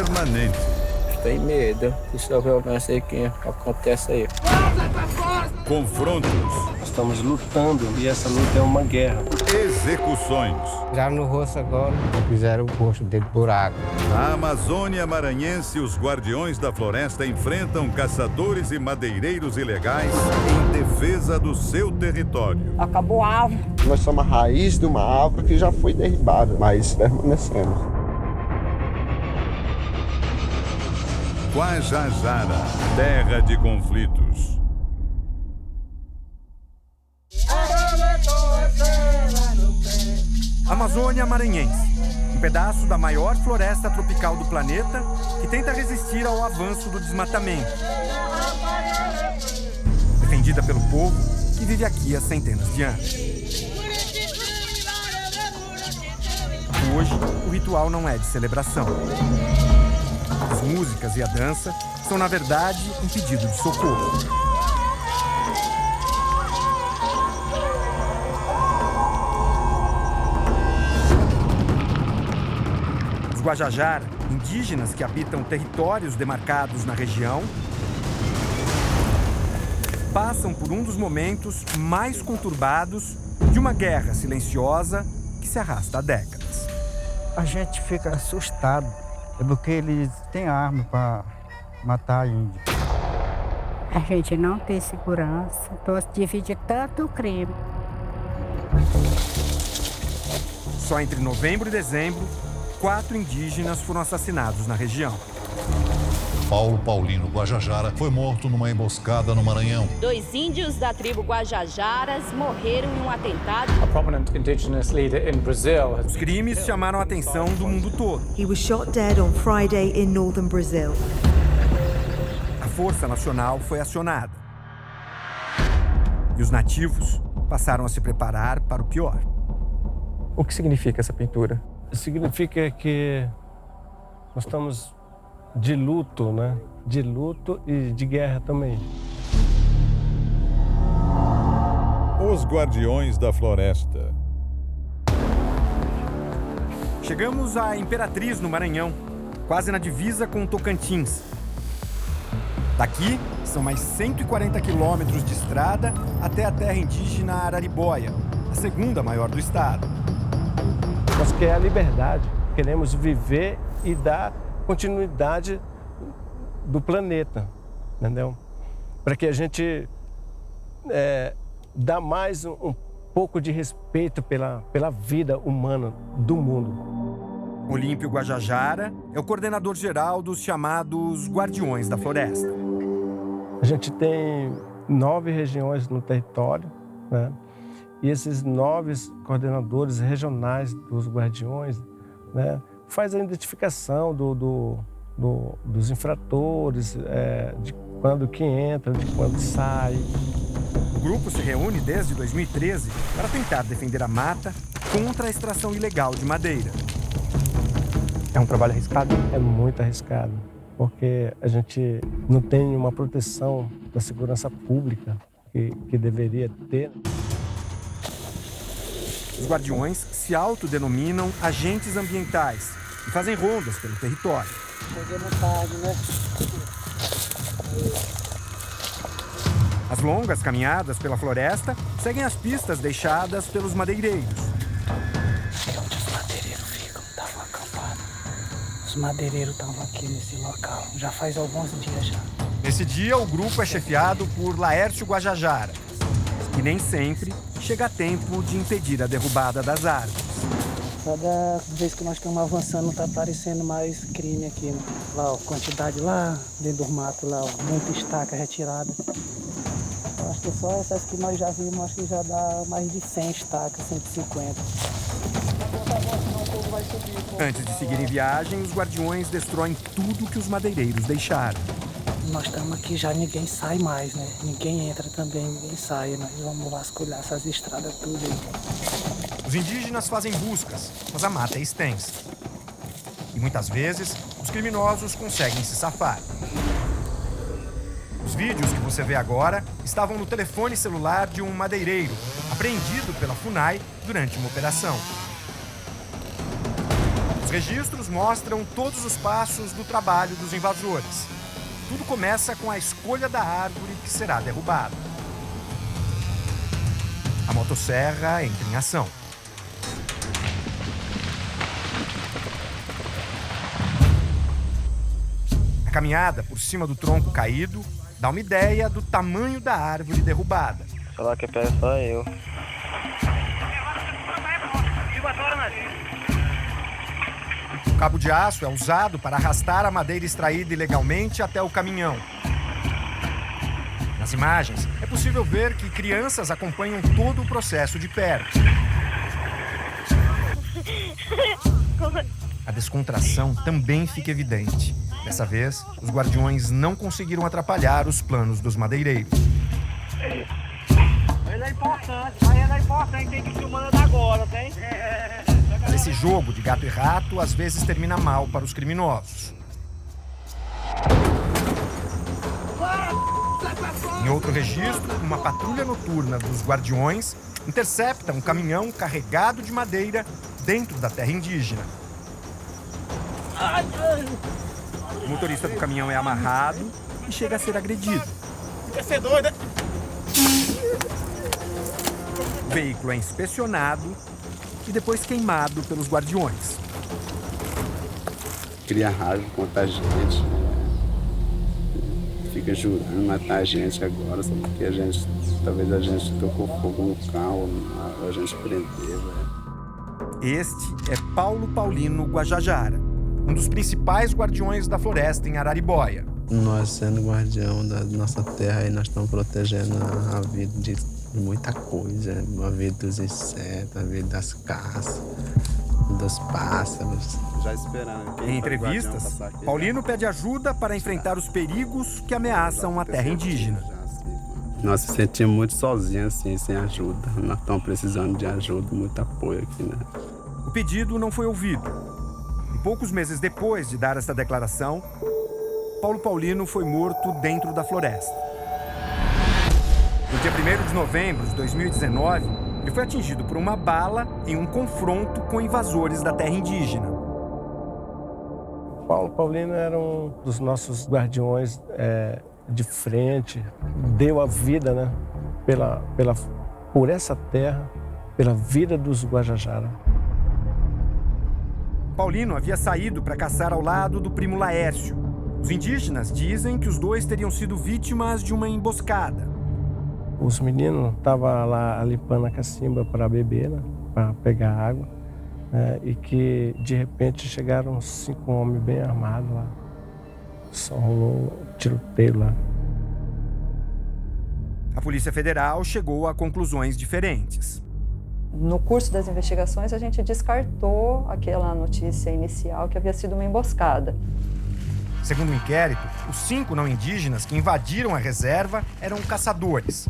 permanente. Tem medo que essa violência que acontece aí. Confrontos. Estamos lutando e essa luta é uma guerra. Execuções. Já no rosto agora, fizeram o rosto dele buraco. Na Amazônia Maranhense, os guardiões da floresta enfrentam caçadores e madeireiros ilegais em defesa do seu território. Acabou a árvore. Nós somos a raiz de uma árvore que já foi derribada, mas permanecemos. Guajajara, terra de conflitos. Amazônia Maranhense, um pedaço da maior floresta tropical do planeta que tenta resistir ao avanço do desmatamento. Defendida pelo povo que vive aqui há centenas de anos. Hoje, o ritual não é de celebração. As músicas e a dança são, na verdade, um pedido de socorro. Os Guajajara, indígenas que habitam territórios demarcados na região, passam por um dos momentos mais conturbados de uma guerra silenciosa que se arrasta há décadas. A gente fica assustado, porque eles têm arma para matar índio. A gente não tem segurança, então divide tanto o crime. Só entre novembro e dezembro, 4 indígenas foram assassinados na região. Paulo Paulino Guajajara foi morto numa emboscada no Maranhão. 2 índios da tribo Guajajaras morreram em um atentado. A prominent indigenous leader in Brazil. Os crimes chamaram a atenção do mundo todo. He was shot dead on Friday in northern Brazil. A Força Nacional foi acionada. E os nativos passaram a se preparar para o pior. O que significa essa pintura? Significa que nós estamos de luto, né? De luto e de guerra também. Os Guardiões da Floresta. Chegamos a Imperatriz, no Maranhão, quase na divisa com Tocantins. Daqui, são mais 140 quilômetros de estrada até a terra indígena Araribóia, a segunda maior do estado. Nós queremos a liberdade, queremos viver e dar continuidade do planeta, entendeu? Para que a gente dá mais um pouco de respeito pela vida humana do mundo. Olímpio Guajajara é o coordenador-geral dos chamados Guardiões da Floresta. A gente tem 9 regiões no território, né? E esses 9 coordenadores regionais dos guardiões, né, faz a identificação dos infratores, de quando que entra, de quando sai. O grupo se reúne desde 2013 para tentar defender a mata contra a extração ilegal de madeira. É um trabalho arriscado? É muito arriscado, porque a gente não tem uma proteção da segurança pública que deveria ter. Os guardiões se autodenominam agentes ambientais e fazem rondas pelo território. As longas caminhadas pela floresta seguem as pistas deixadas pelos madeireiros. É onde os madeireiros ficam, estavam acampados. Os madeireiros estavam aqui nesse local, já faz alguns dias já. Nesse dia, o grupo é chefiado por Laércio Guajajara, e nem sempre chega a tempo de impedir a derrubada das árvores. Cada vez que nós estamos avançando, está aparecendo mais crime aqui, né? Lá, ó, quantidade lá, dentro do mato, lá, ó, muita estaca retirada. Eu acho que só essas que nós já vimos, acho que já dá mais de 100 estacas, 150. Antes de seguirem viagem, os guardiões destroem tudo que os madeireiros deixaram. Nós estamos aqui já, ninguém sai mais, né? Ninguém entra também, ninguém sai. Nós vamos vasculhar essas estradas tudo aí. Os indígenas fazem buscas, mas a mata é extensa. E muitas vezes, os criminosos conseguem se safar. Os vídeos que você vê agora estavam no telefone celular de um madeireiro, apreendido pela FUNAI durante uma operação. Os registros mostram todos os passos do trabalho dos invasores. Tudo começa com a escolha da árvore que será derrubada. A motosserra entra em ação. A caminhada por cima do tronco caído dá uma ideia do tamanho da árvore derrubada. Falar que pega só eu. O cabo de aço é usado para arrastar a madeira extraída ilegalmente até o caminhão. Nas imagens, é possível ver que crianças acompanham todo o processo de perto. A descontração também fica evidente. Dessa vez, os guardiões não conseguiram atrapalhar os planos dos madeireiros. Ele é importante, tem que filmar agora, tem? Mas esse jogo de gato e rato às vezes termina mal para os criminosos. Em outro registro, uma patrulha noturna dos guardiões intercepta um caminhão carregado de madeira dentro da terra indígena. O motorista do caminhão é amarrado e chega a ser agredido. Quer ser doido, né? O veículo é inspecionado e depois queimado pelos guardiões. Cria raiva contra a gente. Fica jurando matar a gente agora, só porque talvez a gente tocou fogo no carro, a gente prendeu. Este é Paulo Paulino Guajajara, um dos principais guardiões da floresta em Araribóia. Nós, sendo guardião da nossa terra, nós estamos protegendo a vida de muita coisa. A vida dos insetos, a vida das caças, dos pássaros. Já esperando. Em entrevistas, Paulino pede ajuda para enfrentar os perigos que ameaçam a terra indígena. Nós se sentimos muito sozinhos, assim, sem ajuda. Nós estamos precisando de ajuda, muito apoio aqui, né? O pedido não foi ouvido. E poucos meses depois de dar essa declaração, Paulo Paulino foi morto dentro da floresta. No dia 1º de novembro de 2019, ele foi atingido por uma bala em um confronto com invasores da terra indígena. Paulo Paulino era um dos nossos guardiões de frente, deu a vida, né, por essa terra, pela vida dos Guajajara. Paulino havia saído para caçar ao lado do primo Laércio. Os indígenas dizem que os dois teriam sido vítimas de uma emboscada. Os meninos estavam lá limpando a cacimba para beber, né, para pegar água, e que de repente chegaram 5 homens bem armados lá. Só rolou um tiroteio lá. A Polícia Federal chegou a conclusões diferentes. No curso das investigações, a gente descartou aquela notícia inicial que havia sido uma emboscada. Segundo o inquérito, os 5 não indígenas que invadiram a reserva eram caçadores.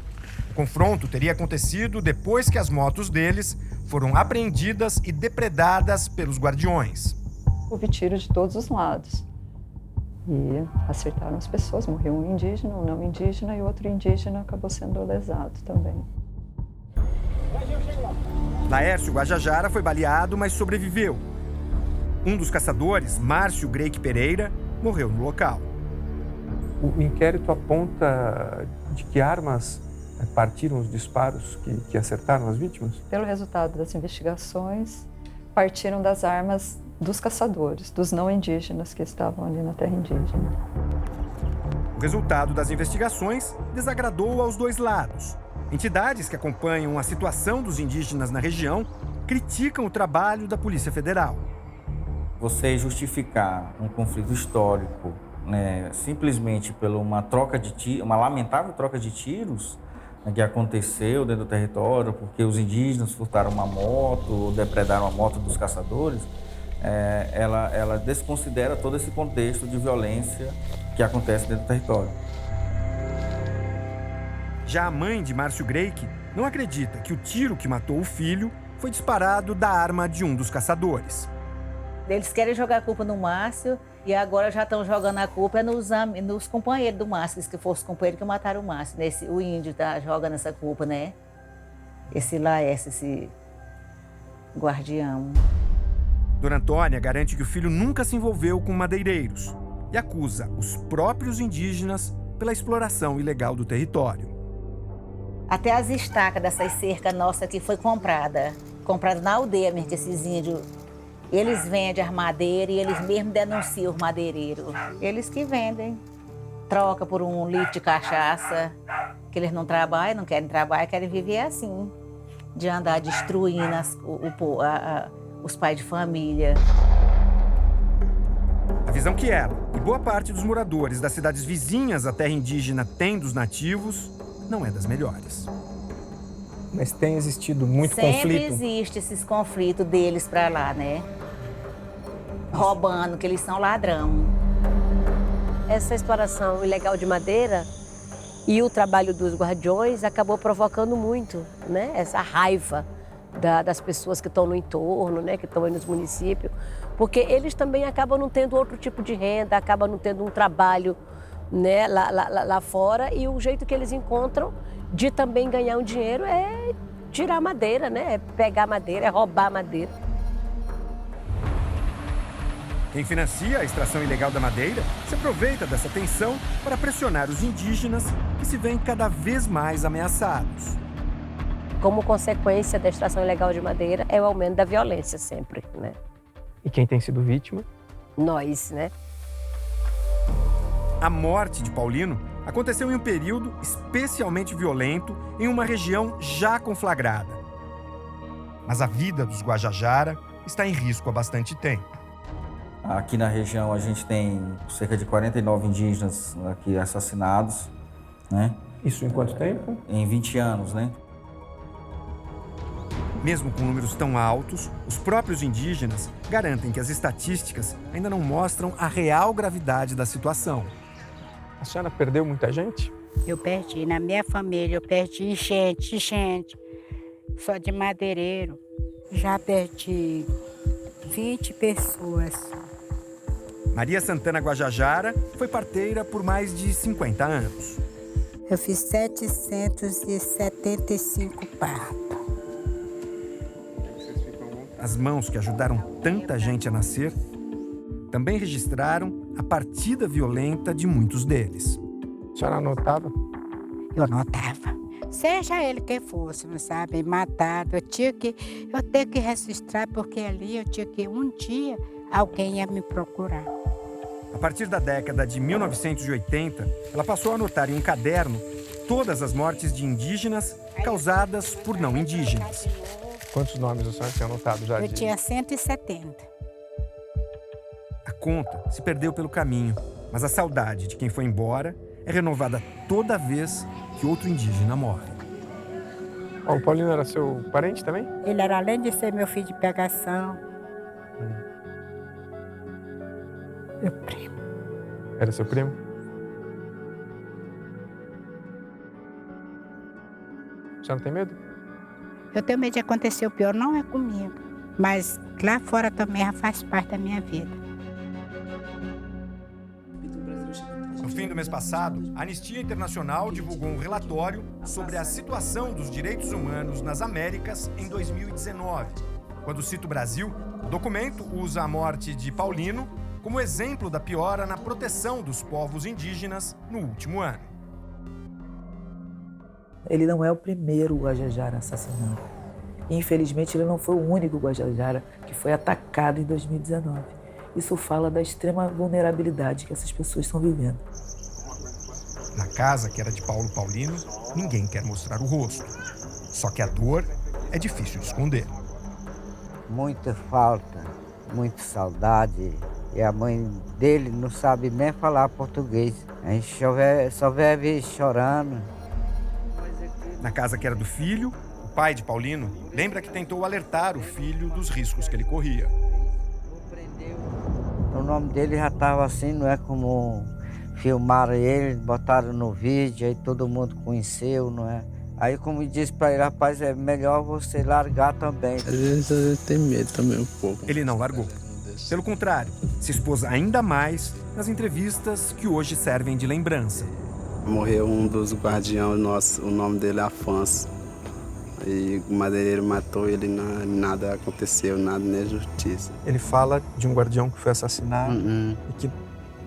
O confronto teria acontecido depois que as motos deles foram apreendidas e depredadas pelos guardiões. Houve tiro de todos os lados. E acertaram as pessoas. Morreu um indígena, um não indígena, e outro indígena acabou sendo lesado também. Laércio Guajajara foi baleado, mas sobreviveu. Um dos caçadores, Márcio Greik Pereira, morreu no local. O inquérito aponta de que armas partiram os disparos que acertaram as vítimas? Pelo resultado das investigações, partiram das armas dos caçadores, dos não indígenas que estavam ali na terra indígena. O resultado das investigações desagradou aos dois lados. Entidades que acompanham a situação dos indígenas na região criticam o trabalho da Polícia Federal. Você justificar um conflito histórico, né, simplesmente por uma lamentável troca de tiros, né, que aconteceu dentro do território, porque os indígenas furtaram uma moto ou depredaram a moto dos caçadores, ela desconsidera todo esse contexto de violência que acontece dentro do território. Já a mãe de Márcio Greik não acredita que o tiro que matou o filho foi disparado da arma de um dos caçadores. Eles querem jogar a culpa no Márcio e agora já estão jogando a culpa nos companheiros do Márcio, que foram os companheiros que mataram o Márcio. O índio tá jogando essa culpa, né? Esse Laércio, esse guardião. Dona Antônia garante que o filho nunca se envolveu com madeireiros e acusa os próprios indígenas pela exploração ilegal do território. Até as estacas dessas cercas nossas aqui foi comprada na aldeia mesmo, que esses índios, eles vendem as madeiras e eles mesmos denunciam os madeireiros. Eles que vendem, troca por um litro de cachaça, que eles não trabalham, não querem trabalhar, querem viver assim, de andar destruindo os pais de família. A visão que ela e boa parte dos moradores das cidades vizinhas à terra indígena têm dos nativos não é das melhores. Mas tem existido muito Sempre conflito? Sempre existe esses conflitos deles para lá, né? Roubando, que eles são ladrão. Essa exploração ilegal de madeira e o trabalho dos guardiões acabou provocando muito, né? Essa raiva das pessoas que estão no entorno, né? Que estão aí nos municípios, porque eles também acabam não tendo outro tipo de renda, acabam não tendo um trabalho, né? lá fora, e o jeito que eles encontram de também ganhar um dinheiro é tirar madeira, né? É pegar madeira, é roubar madeira. Quem financia a extração ilegal da madeira se aproveita dessa tensão para pressionar os indígenas que se veem cada vez mais ameaçados. Como consequência da extração ilegal de madeira é o aumento da violência sempre, né? E quem tem sido vítima? Nós, né? A morte de Paulino aconteceu em um período especialmente violento em uma região já conflagrada. Mas a vida dos Guajajara está em risco há bastante tempo. Aqui na região a gente tem cerca de 49 indígenas aqui assassinados, né? Isso em quanto tempo? Em 20 anos, né? Mesmo com números tão altos, os próprios indígenas garantem que as estatísticas ainda não mostram a real gravidade da situação. A senhora perdeu muita gente? Eu perdi. Na minha família, eu perdi enchente. Só de madeireiro. Já perdi 20 pessoas. Maria Santana Guajajara foi parteira por mais de 50 anos. Eu fiz 775 partos. As mãos que ajudaram tanta gente a nascer também registraram a partida violenta de muitos deles. A senhora anotava? Eu anotava. Seja ele quem fosse, não sabe, matado. Eu tenho que registrar, porque ali eu tinha que um dia alguém ia me procurar. A partir da década de 1980, ela passou a anotar em um caderno todas as mortes de indígenas causadas por não indígenas. Quantos nomes a senhora tinha anotado já? Eu tinha 170. A conta se perdeu pelo caminho, mas a saudade de quem foi embora é renovada toda vez que outro indígena morre. O Paulino era seu parente também? Ele era, além de ser meu filho de pegação, meu primo. Era seu primo? A senhora tem medo? Eu tenho medo de acontecer o pior, não é comigo, mas lá fora também faz parte da minha vida. No fim do mês passado, a Anistia Internacional divulgou um relatório sobre a situação dos direitos humanos nas Américas em 2019. Quando cita o Brasil, o documento usa a morte de Paulino como exemplo da piora na proteção dos povos indígenas no último ano. Ele não é o primeiro Guajajara assassinado. Infelizmente, ele não foi o único Guajajara que foi atacado em 2019. Isso fala da extrema vulnerabilidade que essas pessoas estão vivendo. Na casa, que era de Paulo Paulino, ninguém quer mostrar o rosto. Só que a dor é difícil de esconder. Muita falta, muita saudade. E a mãe dele não sabe nem falar português. A gente só vive chorando. Na casa que era do filho, o pai de Paulino lembra que tentou alertar o filho dos riscos que ele corria. O nome dele já estava assim, não é como filmaram ele, botaram no vídeo, aí todo mundo conheceu, não é? Aí como disse para ele, rapaz, é melhor você largar também. Às vezes eu tenho medo também um pouco. Ele não largou. Pelo contrário, se expôs ainda mais nas entrevistas que hoje servem de lembrança. Morreu um dos guardiões nossos, o nome dele é Afonso. E o madeireiro matou ele, nada aconteceu, nada, nem justiça. Ele fala de um guardião que foi assassinado e que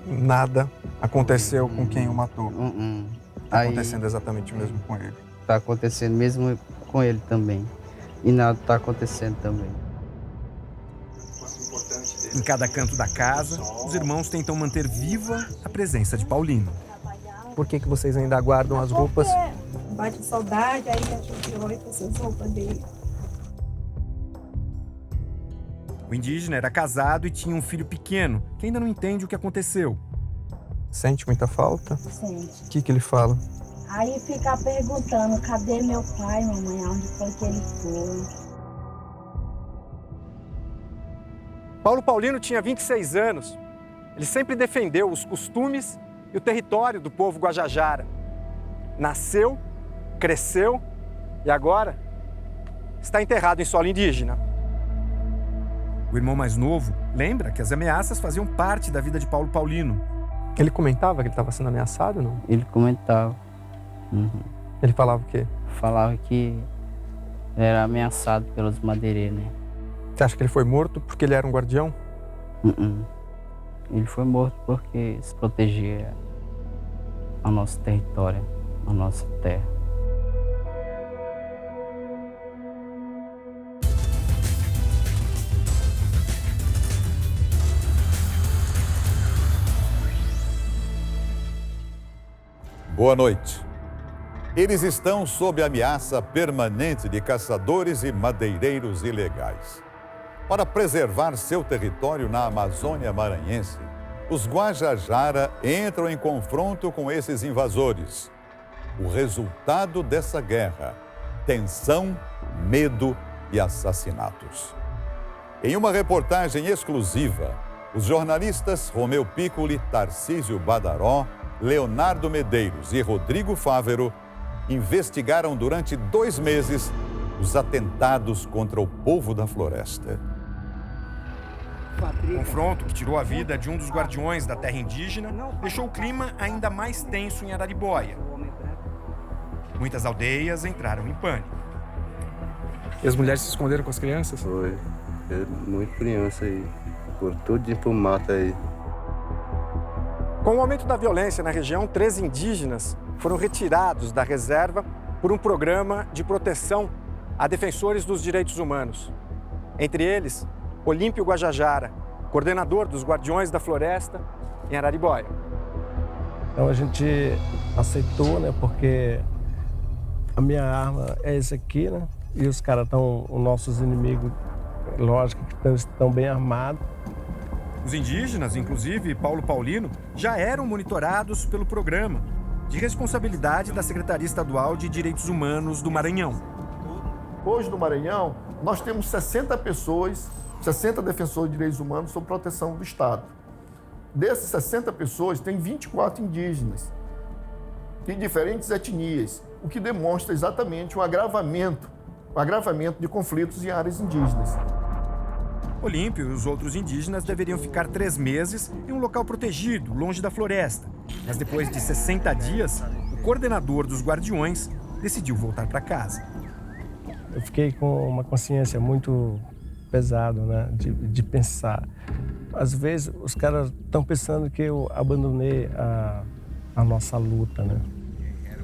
nada aconteceu com quem o matou. Está acontecendo exatamente o mesmo com ele. Está acontecendo mesmo com ele também. E nada está acontecendo também. Em cada canto da casa, os irmãos tentam manter viva a presença de Paulino. Por que vocês ainda guardam as roupas? Bate saudade, aí a gente olha com essas roupas dele. O indígena era casado e tinha um filho pequeno, que ainda não entende o que aconteceu. Sente muita falta? Sente. O que ele fala? Aí fica perguntando, cadê meu pai, mamãe? Onde foi que ele foi? Paulo Paulino tinha 26 anos. Ele sempre defendeu os costumes e o território do povo guajajara. Nasceu, cresceu e agora está enterrado em solo indígena. O irmão mais novo lembra que as ameaças faziam parte da vida de Paulo Paulino. Ele comentava que ele estava sendo ameaçado ou não? Ele comentava. Ele falava o quê? Falava que era ameaçado pelos madeireiros, né? Você acha que ele foi morto porque ele era um guardião? Ele foi morto porque se protegia ao nosso território, a nossa terra. Boa noite. Eles estão sob ameaça permanente de caçadores e madeireiros ilegais. Para preservar seu território na Amazônia maranhense, os Guajajara entram em confronto com esses invasores. O resultado dessa guerra: tensão, medo e assassinatos. Em uma reportagem exclusiva, os jornalistas Romeu Piccoli, Tarcísio Badaró, Leonardo Medeiros e Rodrigo Fávero investigaram durante 2 meses os atentados contra o povo da floresta. O confronto, que tirou a vida de um dos guardiões da terra indígena, deixou o clima ainda mais tenso em Araribóia. Muitas aldeias entraram em pânico. E as mulheres se esconderam com as crianças? Foi. Muita criança aí. Por tudo pro mato aí. Com o aumento da violência na região, 13 indígenas foram retirados da reserva por um programa de proteção a defensores dos direitos humanos. Entre eles, Olímpio Guajajara, coordenador dos Guardiões da Floresta em Araribóia. Então a gente aceitou, né, porque a minha arma é esse aqui, né, e os caras estão, os nossos inimigos, lógico que estão bem armados. Os indígenas, inclusive Paulo Paulino, já eram monitorados pelo programa, de responsabilidade da Secretaria Estadual de Direitos Humanos do Maranhão. Hoje no Maranhão, nós temos 60 pessoas, 60 defensores de direitos humanos sob proteção do Estado. Desses 60 pessoas, tem 24 indígenas, de diferentes etnias, o que demonstra exatamente o agravamento de conflitos em áreas indígenas. Olímpio e os outros indígenas deveriam ficar 3 meses em um local protegido, longe da floresta. Mas depois de 60 dias, o coordenador dos guardiões decidiu voltar para casa. Eu fiquei com uma consciência muito pesada, né, de pensar. Às vezes, os caras estão pensando que eu abandonei a nossa luta, né?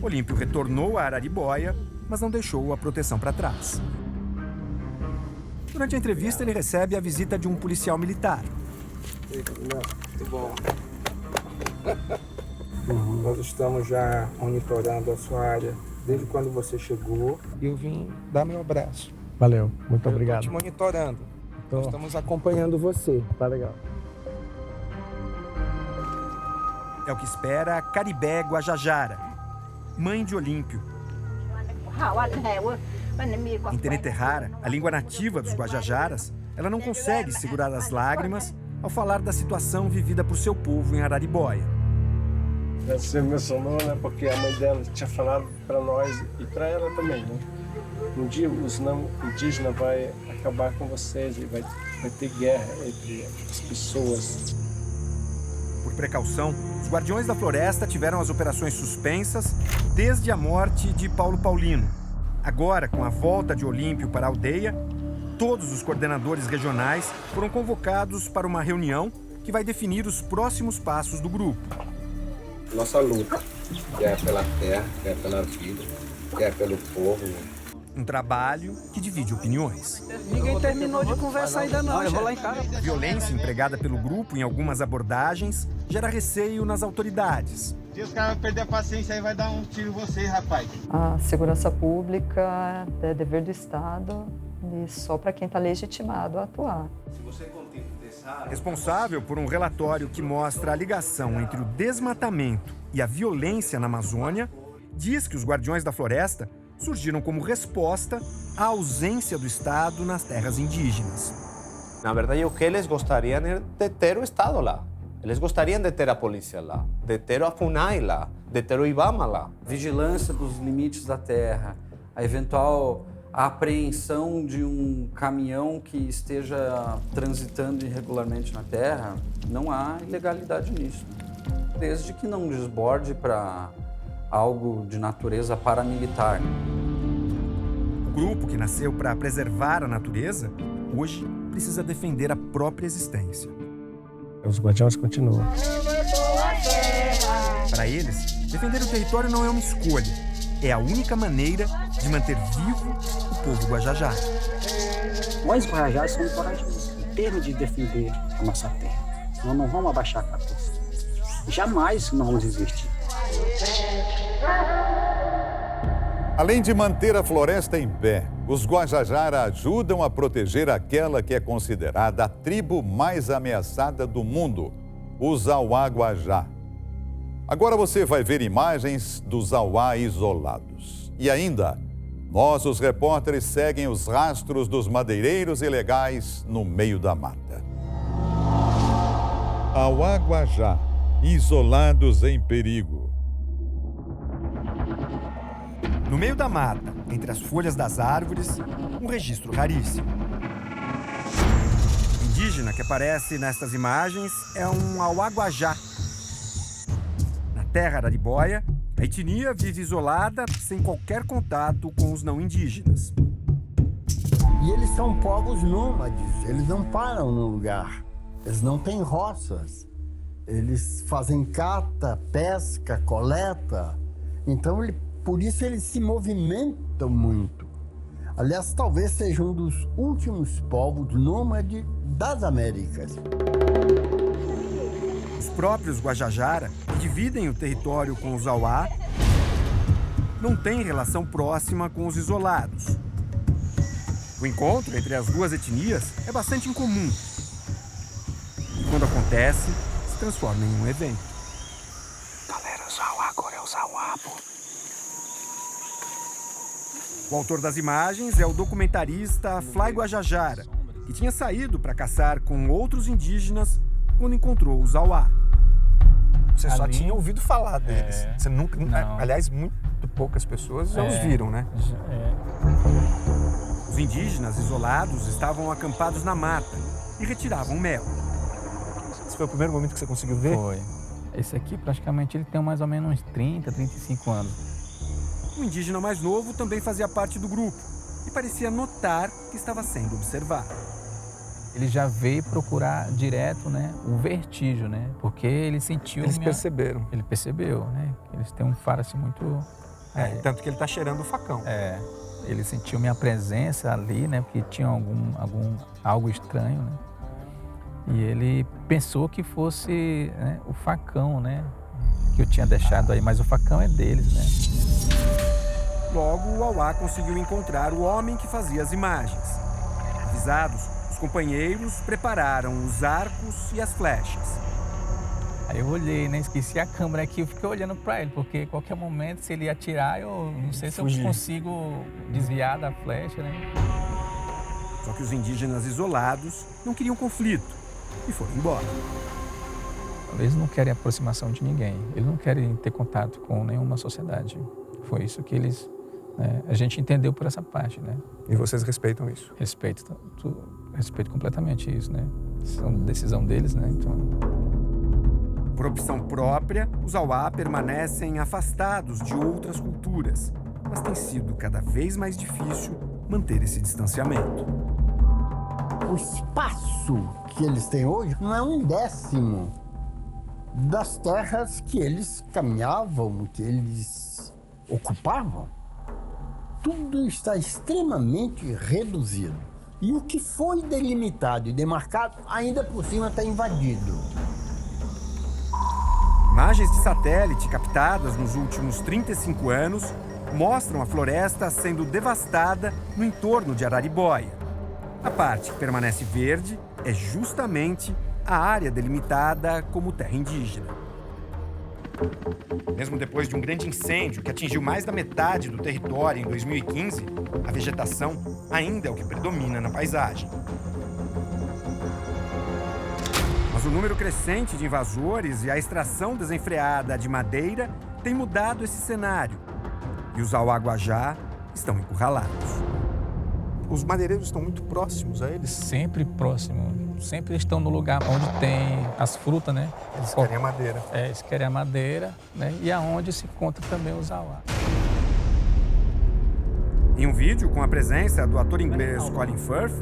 Olímpio retornou a Araribóia, mas não deixou a proteção para trás. Durante a entrevista, ele recebe a visita de um policial militar. Muito bom. Nós estamos já monitorando a sua área desde quando você chegou. E eu vim dar meu abraço. Valeu, muito obrigado. Estou te monitorando. Nós estamos acompanhando você. Tá legal. É o que espera Caribé Guajajara, mãe de Olímpio. Em Teneterrara, a língua nativa dos Guajajaras, ela não consegue segurar as lágrimas ao falar da situação vivida por seu povo em Araribóia. Você me mencionou, né, porque a mãe dela tinha falado para nós e para ela também, né? Um dia os não indígenas vai acabar com vocês e vai ter guerra entre as pessoas. Por precaução, os Guardiões da Floresta tiveram as operações suspensas desde a morte de Paulo Paulino. Agora, com a volta de Olímpio para a aldeia, todos os coordenadores regionais foram convocados para uma reunião que vai definir os próximos passos do grupo. Nossa luta, que é pela terra, que é pela vida, que é pelo povo. Um trabalho que divide opiniões. Ninguém terminou de conversar ainda não, eu vou lá em casa. A violência empregada pelo grupo em algumas abordagens gera receio nas autoridades. Se os caras perder a paciência aí, vai dar um tiro em vocês, rapaz. A segurança pública é dever do Estado e só para quem está legitimado a atuar. Responsável por um relatório que mostra a ligação entre o desmatamento e a violência na Amazônia, diz que os Guardiões da Floresta surgiram como resposta à ausência do Estado nas terras indígenas. Na verdade, o que eles gostariam é de ter o Estado lá. Eles gostariam de ter a polícia lá, de ter a FUNAI lá, de ter o IBAMA lá. Vigilância dos limites da terra, a eventual apreensão de um caminhão que esteja transitando irregularmente na terra, não há ilegalidade nisso. Desde que não desborde para algo de natureza paramilitar. O grupo, que nasceu para preservar a natureza, hoje precisa defender a própria existência. Os guardiões continuam. Para eles, defender o território não é uma escolha. É a única maneira de manter vivo o povo Guajajara. Nós Guajajaras somos corajosos em termos de defender a nossa terra. Nós não vamos abaixar a cabeça. Jamais não vamos desistir. Além de manter a floresta em pé, os Guajajara ajudam a proteger aquela que é considerada a tribo mais ameaçada do mundo, os Auá-Guajá. Agora você vai ver imagens dos Auá isolados. E ainda, nossos repórteres seguem os rastros dos madeireiros ilegais no meio da mata. Auá-Guajá, isolados em perigo. No meio da mata, entre as folhas das árvores, um registro raríssimo. O indígena que aparece nestas imagens é um Auá-Guajá. Na terra araribóia, a etnia vive isolada, sem qualquer contato com os não indígenas. E eles são povos nômades, eles não param no lugar, eles não têm roças, eles fazem cata, pesca, coleta, então por isso eles se movimentam muito. Aliás, talvez seja um dos últimos povos nômades das Américas. Os próprios Guajajara, que dividem o território com os Auá, não têm relação próxima com os isolados. O encontro entre as duas etnias é bastante incomum. E quando acontece, se transforma em um evento. Galera, os Auá agora é os Auá, pô. O autor das imagens é o documentarista Fly Guajajara, que tinha saído para caçar com outros indígenas quando encontrou os Auá. Você só tinha ouvido falar deles. Você nunca, aliás, muito poucas pessoas já os viram, né? Os indígenas isolados estavam acampados na mata e retiravam mel. Esse foi o primeiro momento que você conseguiu ver? Foi. Esse aqui, praticamente, ele tem mais ou menos uns 30, 35 anos. O indígena mais novo também fazia parte do grupo e parecia notar que estava sendo observado. Ele já veio procurar direto, né, o vestígio, né? Porque ele sentiu... Eles perceberam. Ele percebeu, né? Eles têm um faro assim muito... Tanto que ele está cheirando o facão. Ele sentiu minha presença ali, né? Porque tinha algo estranho, né? E ele pensou que fosse, né, o facão, né? Que eu tinha deixado aí, mas o facão é deles, né? Logo, o Auá conseguiu encontrar o homem que fazia as imagens. Avisados, os companheiros prepararam os arcos e as flechas. Aí eu olhei, né? Esqueci a câmera aqui, eu fiquei olhando para ele, porque a qualquer momento, se ele atirar, eu não sei se eu consigo desviar da flecha, né? Só que os indígenas isolados não queriam conflito e foram embora. Eles não querem aproximação de ninguém, eles não querem ter contato com nenhuma sociedade. Foi isso que eles... a gente entendeu por essa parte, né? E vocês respeitam isso? Respeito completamente isso, né? É uma decisão deles, né? Então... Por opção própria, os Auá permanecem afastados de outras culturas, mas tem sido cada vez mais difícil manter esse distanciamento. O espaço que eles têm hoje não é 1/10 das terras que eles caminhavam, que eles ocupavam. Tudo está extremamente reduzido. E o que foi delimitado e demarcado, ainda por cima está invadido. Imagens de satélite captadas nos últimos 35 anos mostram a floresta sendo devastada no entorno de Araribóia. A parte que permanece verde é justamente a área delimitada como terra indígena. Mesmo depois de um grande incêndio que atingiu mais da metade do território em 2015, a vegetação ainda é o que predomina na paisagem. Mas o número crescente de invasores e a extração desenfreada de madeira tem mudado esse cenário. E os auaguajá estão encurralados. Os madeireiros estão muito próximos a eles? Sempre próximos. Sempre estão no lugar onde tem as frutas, né? Eles querem a madeira. Eles querem a madeira, né? E aonde se encontra também os auá. Em um vídeo com a presença do ator inglês Colin Firth,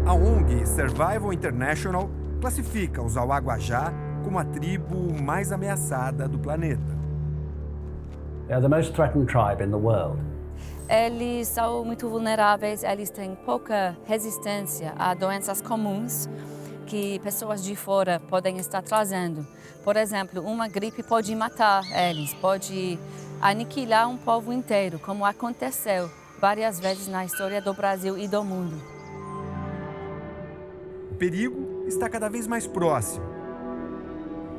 a ONG Survival International classifica os auaguajá como a tribo mais ameaçada do planeta. They are the most threatened tribe in the world. Eles são muito vulneráveis, eles têm pouca resistência a doenças comuns que pessoas de fora podem estar trazendo. Por exemplo, uma gripe pode matar eles, pode aniquilar um povo inteiro, como aconteceu várias vezes na história do Brasil e do mundo. O perigo está cada vez mais próximo.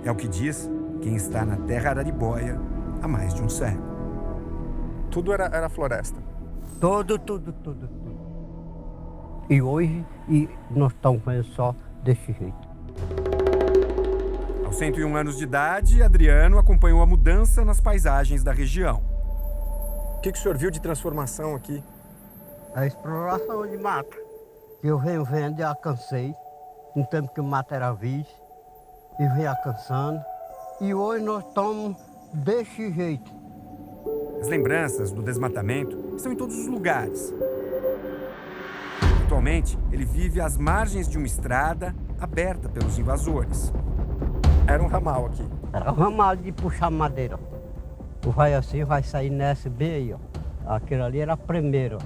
É o que diz quem está na terra Araribóia há mais de um século. Tudo era floresta? Tudo. E hoje nós estamos vendo só desse jeito. Aos 101 anos de idade, Adriano acompanhou a mudança nas paisagens da região. O que o senhor viu de transformação aqui? A exploração de mata. Eu venho vendo e alcancei. No tempo que o mato era virgem, e venho alcançando. E hoje nós estamos desse jeito. As lembranças do desmatamento estão em todos os lugares. Atualmente, ele vive às margens de uma estrada aberta pelos invasores. Era um ramal aqui? Era um ramal de puxar madeira. Vai assim, vai sair nessa bem aí, ó. Aquilo ali era a primeira.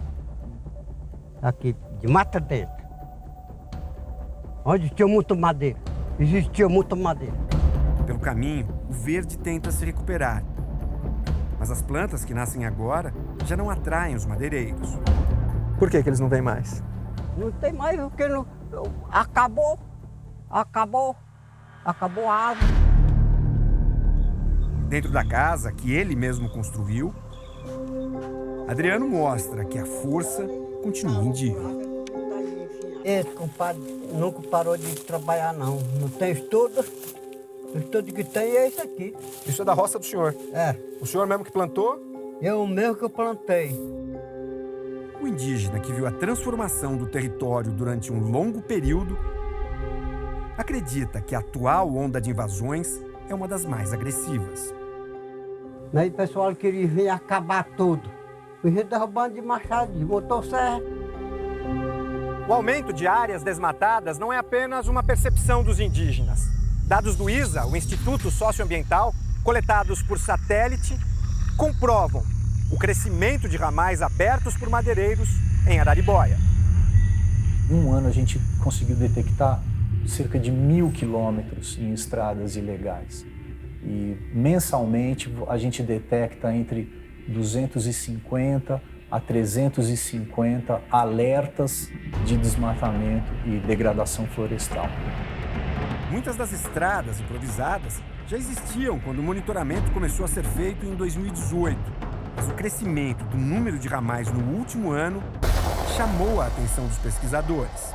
Aqui, de mata dentro. Onde tinha muita madeira. Existia muita madeira. Pelo caminho, o verde tenta se recuperar. Mas as plantas que nascem agora já não atraem os madeireiros. Por que eles não vêm mais? Não tem mais, porque não, acabou a árvore. Dentro da casa que ele mesmo construiu, Adriano mostra que a força continua em dia. Esse compadre nunca parou de trabalhar, não. Não tem estudo. O estudo que tem é isso aqui. Isso é da roça do senhor? É. O senhor mesmo que plantou? Eu mesmo que eu plantei. O indígena que viu a transformação do território durante um longo período acredita que a atual onda de invasões é uma das mais agressivas. Aí o pessoal queria vir acabar tudo. O jeito derrubando de machado, de motosserra. O aumento de áreas desmatadas não é apenas uma percepção dos indígenas. Dados do ISA, o Instituto Socioambiental, coletados por satélite, comprovam o crescimento de ramais abertos por madeireiros em Araribóia. Em um ano a gente conseguiu detectar cerca de 1.000 quilômetros em estradas ilegais. E mensalmente a gente detecta entre 250 a 350 alertas de desmatamento e degradação florestal. Muitas das estradas improvisadas já existiam quando o monitoramento começou a ser feito em 2018. Mas o crescimento do número de ramais no último ano chamou a atenção dos pesquisadores.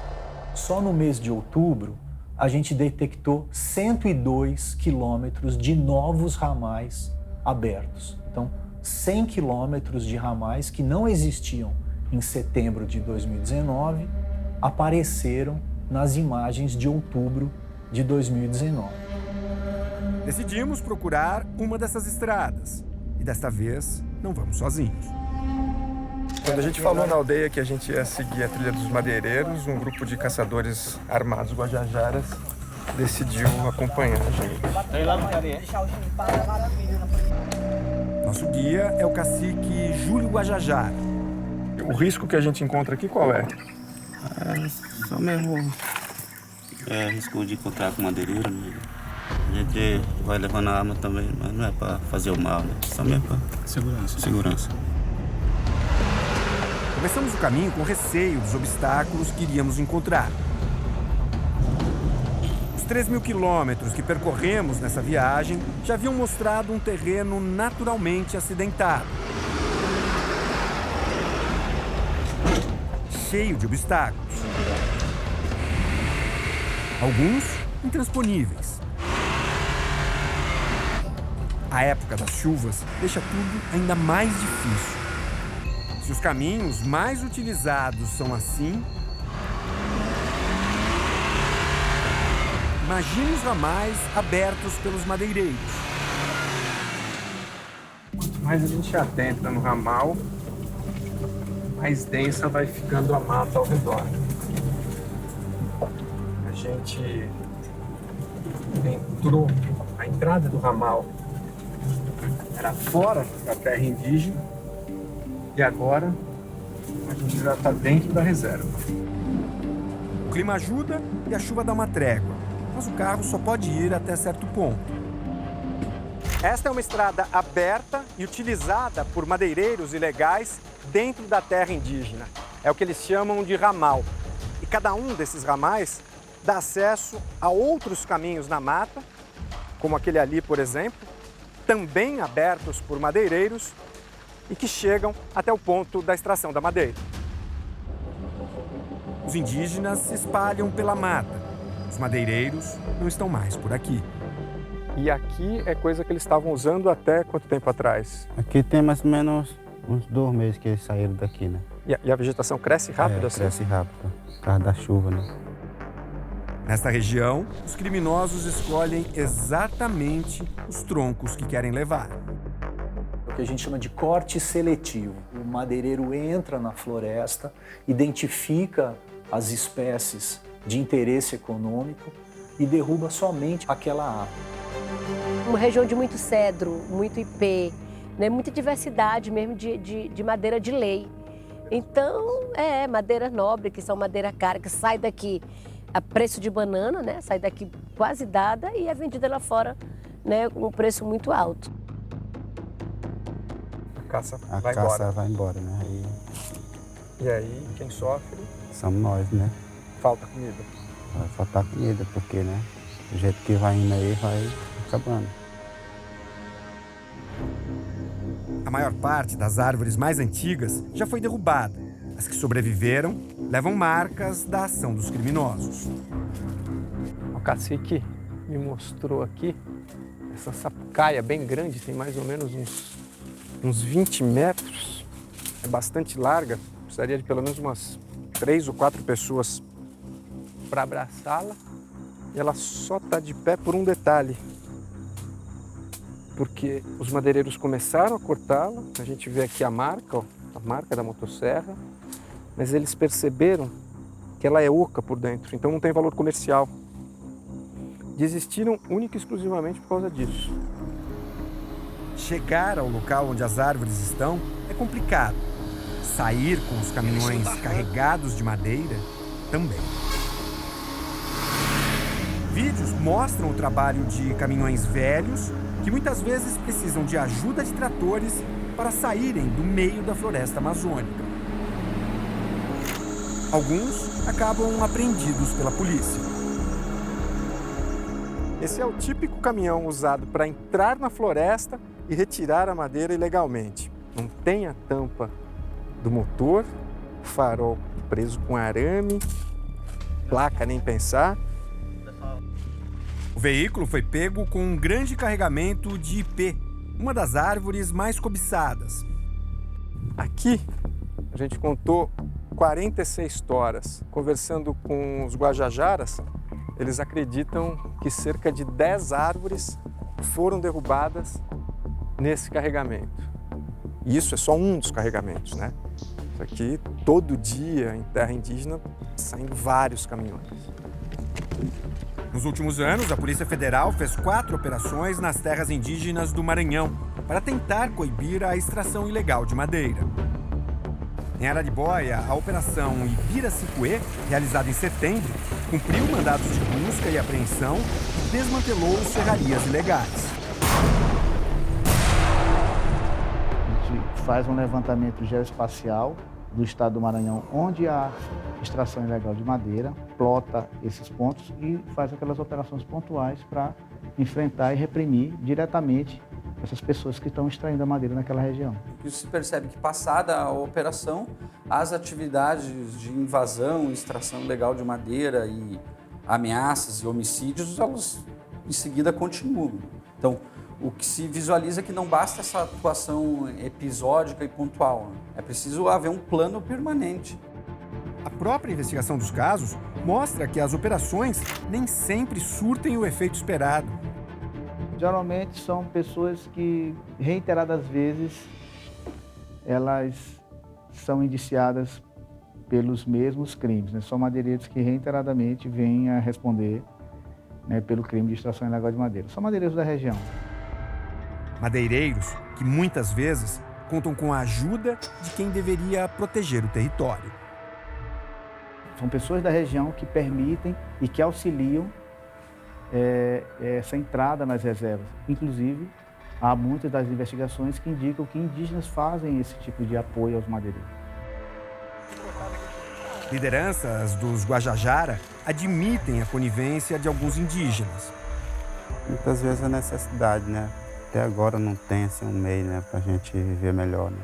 Só no mês de outubro, a gente detectou 102 quilômetros de novos ramais abertos. Então, 100 quilômetros de ramais que não existiam em setembro de 2019 apareceram nas imagens de outubro de 2019. Decidimos procurar uma dessas estradas. E desta vez, não vamos sozinhos. Quando a gente falou na aldeia que a gente ia seguir a trilha dos madeireiros, um grupo de caçadores armados guajajaras decidiu acompanhar a gente. Nosso guia é o cacique Júlio Guajajara. O risco que a gente encontra aqui qual é? Só mesmo risco de encontrar com madeireiro, né? A gente vai levando a arma também, mas não é para fazer o mal, né? Só mesmo para segurança. Começamos o caminho com receio dos obstáculos que iríamos encontrar. Os 3.000 quilômetros que percorremos nessa viagem já haviam mostrado um terreno naturalmente acidentado. Cheio de obstáculos. Alguns intransponíveis. A época das chuvas deixa tudo ainda mais difícil. Se os caminhos mais utilizados são assim, imagine os ramais abertos pelos madeireiros. Quanto mais a gente adentra no ramal, mais densa vai ficando a mata ao redor. A gente entrou, a entrada do ramal era fora da terra indígena e agora a gente já está dentro da reserva. O clima ajuda e a chuva dá uma trégua, mas o carro só pode ir até certo ponto. Esta é uma estrada aberta e utilizada por madeireiros ilegais dentro da terra indígena. É o que eles chamam de ramal. E cada um desses ramais dá acesso a outros caminhos na mata, como aquele ali, por exemplo, também abertos por madeireiros e que chegam até o ponto da extração da madeira. Os indígenas se espalham pela mata. Os madeireiros não estão mais por aqui. E aqui é coisa que eles estavam usando até quanto tempo atrás? Aqui tem mais ou menos uns 2 meses que eles saíram daqui, né? E a vegetação cresce rápido assim? Cresce rápido, por causa da chuva, né? Nesta região, os criminosos escolhem exatamente os troncos que querem levar. O que a gente chama de corte seletivo. O madeireiro entra na floresta, identifica as espécies de interesse econômico e derruba somente aquela árvore. Uma região de muito cedro, muito ipê, né? Muita diversidade mesmo de madeira de lei. Então, madeira nobre, que são madeira cara, que sai daqui a preço de banana, né? Sai daqui quase dada e é vendida lá fora, né? Com um preço muito alto. A caça vai embora, né? E aí, quem sofre? Somos nós, né? Falta comida. Vai faltar comida, porque, né? Do jeito que vai indo aí, vai acabando. A maior parte das árvores mais antigas já foi derrubada. As que sobreviveram levam marcas da ação dos criminosos. O cacique me mostrou aqui essa sapucaia bem grande, tem mais ou menos uns 20 metros. É bastante larga, precisaria de pelo menos umas 3 ou 4 pessoas para abraçá-la. E ela só está de pé por um detalhe. Porque os madeireiros começaram a cortá-la, a gente vê aqui a marca da motosserra, mas eles perceberam que ela é oca por dentro, então não tem valor comercial. Desistiram única e exclusivamente por causa disso. Chegar ao local onde as árvores estão é complicado. Sair com os caminhões carregados de madeira também. Vídeos mostram o trabalho de caminhões velhos que muitas vezes precisam de ajuda de tratores para saírem do meio da floresta amazônica. Alguns acabam apreendidos pela polícia. Esse é o típico caminhão usado para entrar na floresta e retirar a madeira ilegalmente. Não tem a tampa do motor, farol preso com arame, placa nem pensar. O veículo foi pego com um grande carregamento de ipê, uma das árvores mais cobiçadas. Aqui a gente contou 46 toras. Conversando com os guajajaras, eles acreditam que cerca de 10 árvores foram derrubadas nesse carregamento. E isso é só um dos carregamentos, né? Aqui, todo dia, em terra indígena, saindo vários caminhões. Nos últimos anos, a Polícia Federal fez 4 operações nas terras indígenas do Maranhão para tentar coibir a extração ilegal de madeira. Em Araribóia, a Operação Ibiracicuê, realizada em setembro, cumpriu mandados de busca e apreensão e desmantelou serrarias ilegais. A gente faz um levantamento geoespacial do estado do Maranhão, onde há extração ilegal de madeira, plota esses pontos e faz aquelas operações pontuais para enfrentar e reprimir diretamente essas pessoas que estão extraindo a madeira naquela região. Se percebe que, passada a operação, as atividades de invasão, extração ilegal de madeira e ameaças e homicídios, elas em seguida continuam. Então, o que se visualiza é que não basta essa atuação episódica e pontual. É preciso haver um plano permanente. A própria investigação dos casos mostra que as operações nem sempre surtem o efeito esperado. Geralmente são pessoas que, reiteradas vezes, elas são indiciadas pelos mesmos crimes, né? São madeireiros que reiteradamente vêm a responder, né, pelo crime de extração ilegal de madeira. São madeireiros da região. Madeireiros que muitas vezes contam com a ajuda de quem deveria proteger o território. São pessoas da região que permitem e que auxiliam essa entrada nas reservas. Inclusive, há muitas das investigações que indicam que indígenas fazem esse tipo de apoio aos madeireiros. Lideranças dos Guajajara admitem a conivência de alguns indígenas. Muitas vezes é necessidade, né? Até agora não tem assim, um meio, né, para a gente viver melhor. Né?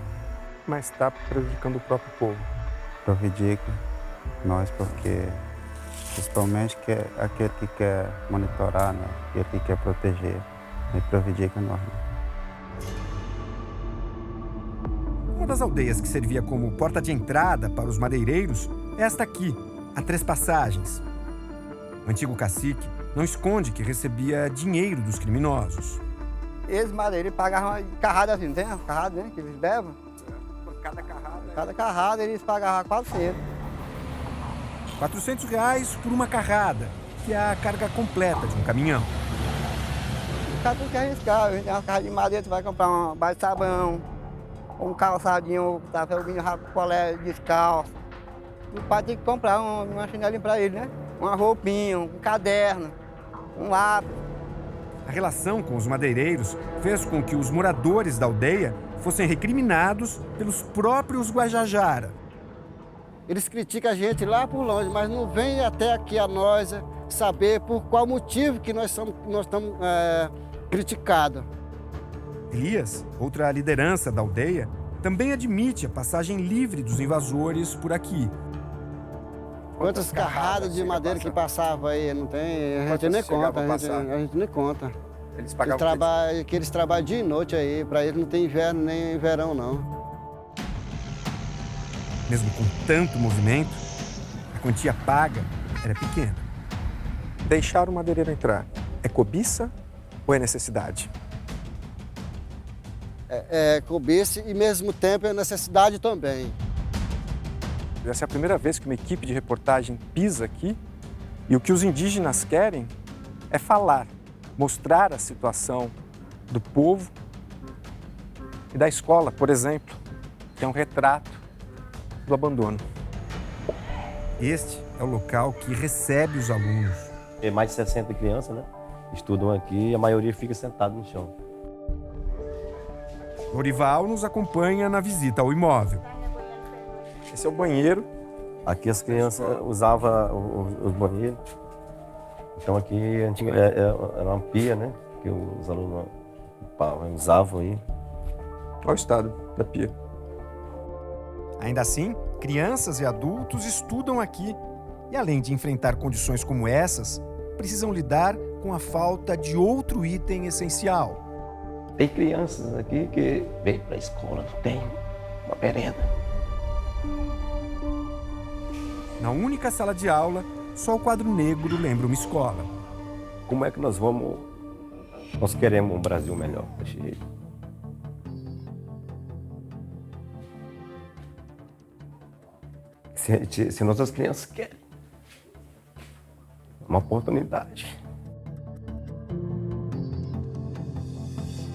Mas está prejudicando o próprio povo. Prejudica nós porque, principalmente, que é aquele que quer monitorar, né? Aquele que quer proteger, e prejudica nós. Né? Uma das aldeias que servia como porta de entrada para os madeireiros é esta aqui, a Três Passagens. O antigo cacique não esconde que recebia dinheiro dos criminosos. Eles madeireiros pagavam carrada assim, não tem? Carrada, né? Que eles bebem. Cada carrada eles pagavam 400. R$400 por uma carrada, que é a carga completa de um caminhão. O cara tem que arriscar. A gente tem uma carrada de madeira, você vai comprar uma base de sabão, um calçadinho, tá ferrugando rápido, colé descalço. O pai tem que comprar uma chinelinha para ele, né? Uma roupinha, um caderno, um lápis. A relação com os madeireiros fez com que os moradores da aldeia fossem recriminados pelos próprios Guajajara. Eles criticam a gente lá por longe, mas não vêm até aqui a nós saber por qual motivo que nós estamos criticados. Elias, outra liderança da aldeia, também admite a passagem livre dos invasores por aqui. Quantas carradas de madeira que passava aí, não tem? A gente nem conta, a gente nem conta. Eles pagavam eles trabalham dia e noite aí, para eles não tem inverno nem verão, não. Mesmo com tanto movimento, a quantia paga era pequena. Deixar o madeireiro entrar é cobiça ou é necessidade? É cobiça e, ao mesmo tempo, é necessidade também. Essa é a primeira vez que uma equipe de reportagem pisa aqui e o que os indígenas querem é falar, mostrar a situação do povo e da escola, por exemplo, que é um retrato do abandono. Este é o local que recebe os alunos. É mais de 60 crianças, né? Estudam aqui e a maioria fica sentada no chão. Lorival nos acompanha na visita ao imóvel. Esse é o banheiro. Aqui as crianças usavam os banheiros. Então aqui era uma pia, né? Que os alunos usavam aí. Olha o estado da pia. Ainda assim, crianças e adultos estudam aqui e, além de enfrentar condições como essas, precisam lidar com a falta de outro item essencial. Tem crianças aqui que vêm para a escola, não tem uma merenda. Na única sala de aula, só o quadro negro lembra uma escola. Como é que nós vamos... Nós queremos um Brasil melhor desse jeito. se nossas crianças querem. Uma oportunidade.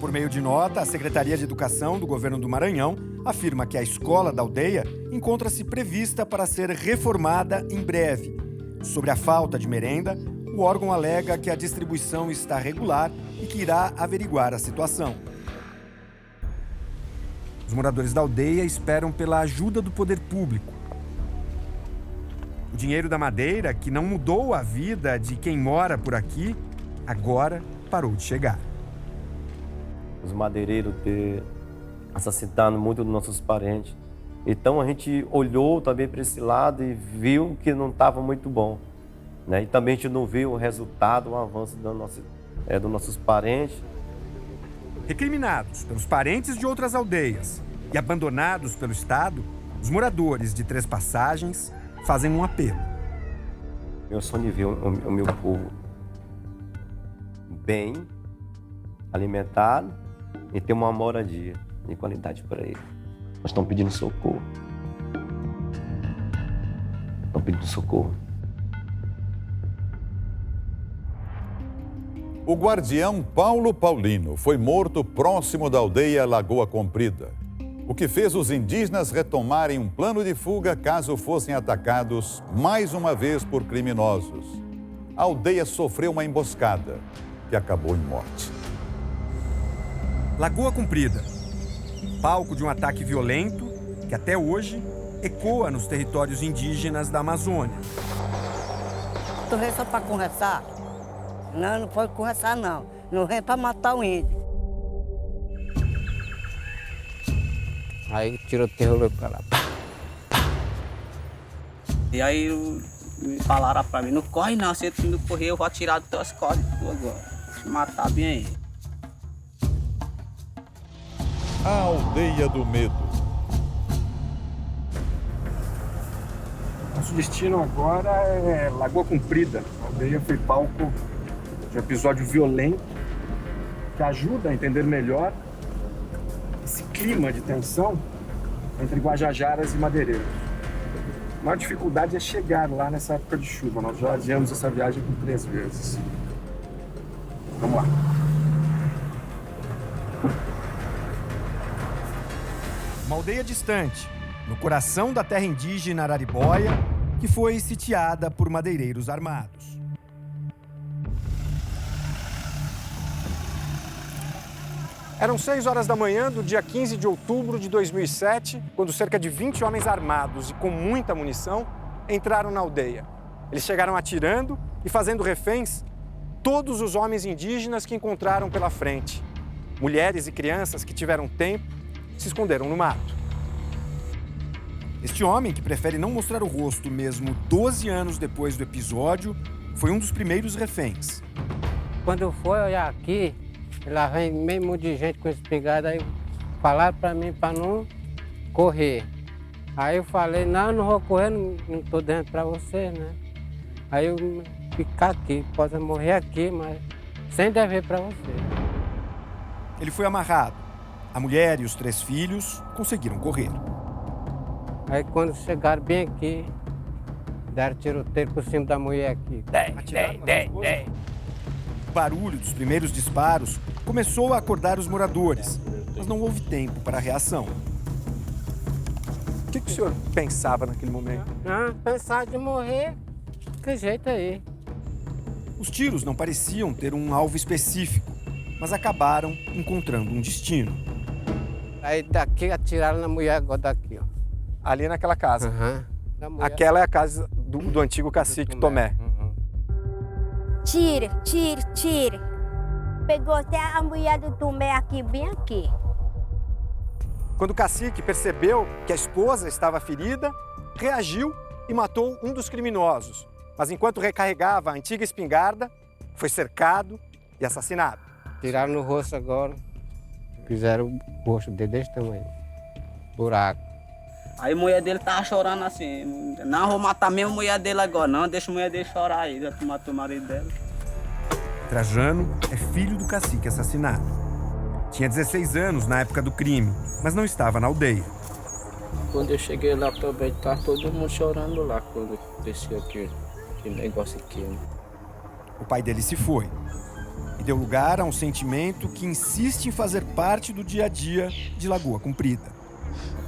Por meio de nota, a Secretaria de Educação do Governo do Maranhão afirma que a escola da aldeia encontra-se prevista para ser reformada em breve. Sobre a falta de merenda, o órgão alega que a distribuição está regular e que irá averiguar a situação. Os moradores da aldeia esperam pela ajuda do poder público. O dinheiro da madeira, que não mudou a vida de quem mora por aqui, agora parou de chegar. Os madeireiros ter assassinado muito dos nossos parentes. Então a gente olhou também para esse lado e viu que não estava muito bom, né? E também a gente não viu o resultado, o avanço dos nossos parentes. Recriminados pelos parentes de outras aldeias e abandonados pelo Estado, os moradores de Três Passagens fazem um apelo. Meu sonho é ver o meu povo bem, alimentado e ter uma moradia de qualidade para ele. Nós estamos pedindo socorro. Estamos pedindo socorro. O guardião Paulo Paulino foi morto próximo da aldeia Lagoa Comprida, o que fez os indígenas retomarem um plano de fuga caso fossem atacados mais uma vez por criminosos. A aldeia sofreu uma emboscada que acabou em morte. Lagoa Comprida, palco de um ataque violento que até hoje ecoa nos territórios indígenas da Amazônia. Tu vem só para conversar? Não, não pode conversar não. Não vem para matar o índio. Aí tirou o terror para lá. E aí falaram pra mim, não corre não, se tu não correr eu vou atirar dos teus corres tu agora. Te matar bem aí. A Aldeia do Medo. Nosso destino agora é Lagoa Comprida. A aldeia foi palco de um episódio violento que ajuda a entender melhor esse clima de tensão entre guajajaras e madeireiros. A maior dificuldade é chegar lá nessa época de chuva. Nós já adiamos essa viagem por 3 vezes. Vamos lá. Uma aldeia distante, no coração da terra indígena Araribóia, que foi sitiada por madeireiros armados. Eram 6 horas da manhã do dia 15 de outubro de 2007, quando cerca de 20 homens armados e com muita munição entraram na aldeia. Eles chegaram atirando e fazendo reféns todos os homens indígenas que encontraram pela frente. Mulheres e crianças que tiveram tempo se esconderam no mato. Este homem, que prefere não mostrar o rosto mesmo 12 anos depois do episódio, foi um dos primeiros reféns. Quando eu fui olhar aqui, lá vem meio monte de gente com espingarda, aí falaram para mim para não correr. Aí eu falei, não vou correr, não estou dando para você, né? Aí eu ficar aqui, posso morrer aqui, mas sem dever para você. Ele foi amarrado. A mulher e os 3 filhos conseguiram correr. Aí quando chegaram bem aqui, deram tiroteio por cima da mulher aqui. O barulho dos primeiros disparos começou a acordar os moradores, mas não houve tempo para a reação. O que o senhor pensava naquele momento? Pensar de morrer, que jeito aí. Os tiros não pareciam ter um alvo específico, mas acabaram encontrando um destino. Aí daqui atiraram na mulher agora daqui, ó. Ali naquela casa. Uhum. Aquela é a casa do antigo cacique Tomé. Tire. Pegou até a mulher do Tomé aqui, bem aqui. Quando o cacique percebeu que a esposa estava ferida, reagiu e matou um dos criminosos. Mas enquanto recarregava a antiga espingarda, foi cercado e assassinado. Tiraram no rosto agora, fizeram o rosto dele desse tamanho, buraco. Aí a mulher dele tava chorando assim, não vou matar mesmo a mulher dele agora, não, deixa a mulher dele chorar aí, já matou o marido dela. Trajano é filho do cacique assassinado. Tinha 16 anos na época do crime, mas não estava na aldeia. Quando eu cheguei lá também, tá todo mundo chorando lá quando aconteceu aquele negócio aqui. Né? O pai dele se foi e deu lugar a um sentimento que insiste em fazer parte do dia a dia de Lagoa Comprida.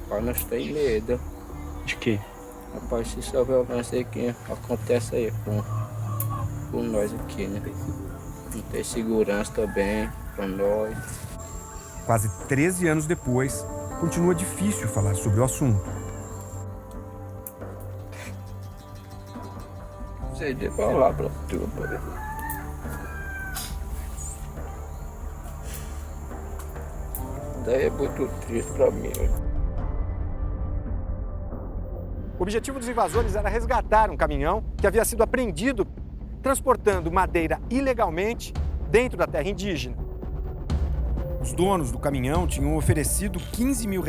Rapaz, nós temos medo. De quê? Rapaz, se essa violência aqui acontece aí com nós aqui, né? Não tem segurança também pra nós. Quase 13 anos depois, continua difícil falar sobre o assunto. Não sei de palavra tua, pai. Daí é muito triste pra mim. O objetivo dos invasores era resgatar um caminhão que havia sido apreendido transportando madeira ilegalmente dentro da terra indígena. Os donos do caminhão tinham oferecido R$15 mil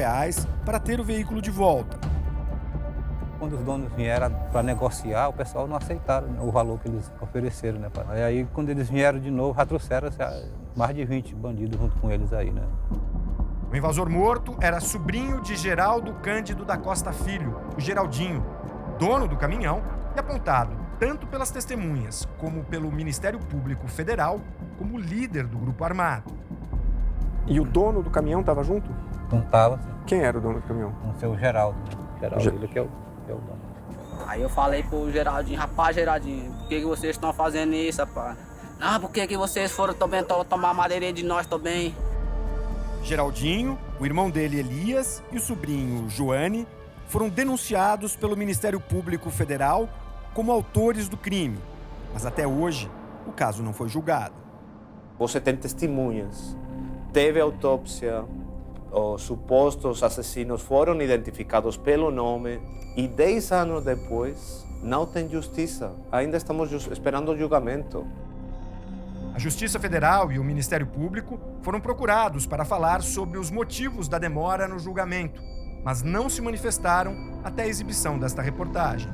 para ter o veículo de volta. Quando os donos vieram para negociar, o pessoal não aceitaram, né, o valor que eles ofereceram. Né, e aí, quando eles vieram de novo, já trouxeram mais de 20 bandidos junto com eles aí. Né. O invasor morto era sobrinho de Geraldo Cândido da Costa Filho, o Geraldinho, dono do caminhão e apontado tanto pelas testemunhas como pelo Ministério Público Federal como líder do grupo armado. E o dono do caminhão estava junto? Não estava. Quem era o dono do caminhão? O seu Geraldo. Geraldo, ele que é o dono. Aí eu falei pro Geraldinho, rapaz, Geraldinho, por que vocês estão fazendo isso, rapaz? Não, por que vocês foram também tomar madeirinha de nós também? Geraldinho, o irmão dele Elias e o sobrinho Joane foram denunciados pelo Ministério Público Federal como autores do crime. Mas até hoje, o caso não foi julgado. Você tem testemunhas. Teve autópsia, os supostos assassinos foram identificados pelo nome e 10 anos depois não tem justiça. Ainda estamos esperando o julgamento. A Justiça Federal e o Ministério Público foram procurados para falar sobre os motivos da demora no julgamento, mas não se manifestaram até a exibição desta reportagem.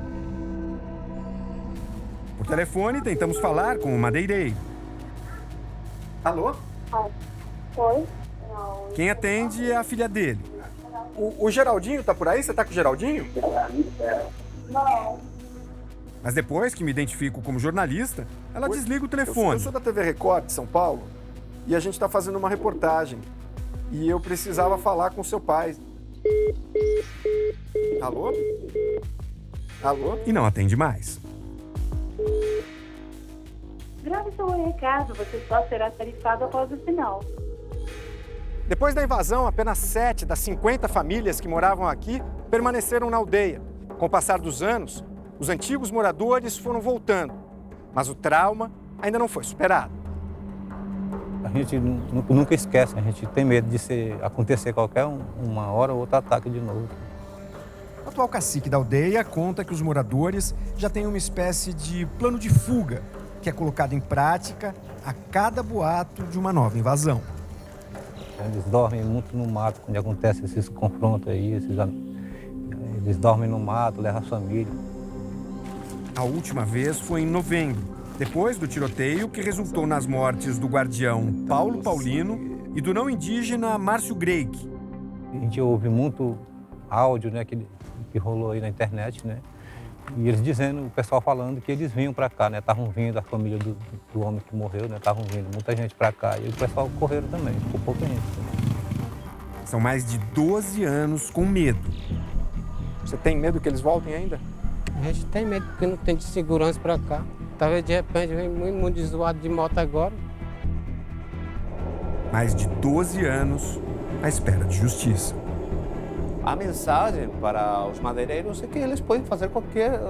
Por telefone, tentamos falar com o madeireiro. Alô? Oi? Quem atende é a filha dele. O Geraldinho tá por aí? Você tá com o Geraldinho? Não. Mas depois que me identifico como jornalista, ela desliga o telefone. Eu sou da TV Record de São Paulo e a gente está fazendo uma reportagem. E eu precisava falar com seu pai. Alô? Alô? E não atende mais. Grave seu recado, você só será tarifado após o sinal. Depois da invasão, apenas 7 das 50 famílias que moravam aqui permaneceram na aldeia. Com o passar dos anos, os antigos moradores foram voltando, mas o trauma ainda não foi superado. A gente nunca esquece, a gente tem medo de acontecer qualquer uma hora ou outro ataque de novo. O atual cacique da aldeia conta que os moradores já têm uma espécie de plano de fuga, que é colocado em prática a cada boato de uma nova invasão. Eles dormem muito no mato quando acontecem esses confrontos aí, eles dormem no mato, levam a família. A última vez foi em novembro, depois do tiroteio que resultou nas mortes do guardião Paulo Paulino e do não indígena Márcio Greig. A gente ouve muito áudio, né, que rolou aí na internet, né? E eles dizendo, o pessoal falando que eles vinham para cá, né? Estavam vindo, a família do homem que morreu, né? Estavam vindo, muita gente para cá. E o pessoal correram também, ficou pouca gente. São mais de 12 anos com medo. Você tem medo que eles voltem ainda? A gente tem medo porque não tem de segurança para cá. Talvez de repente vem muito zoado de moto agora. Mais de 12 anos à espera de justiça. A mensagem para os madeireiros é que eles podem fazer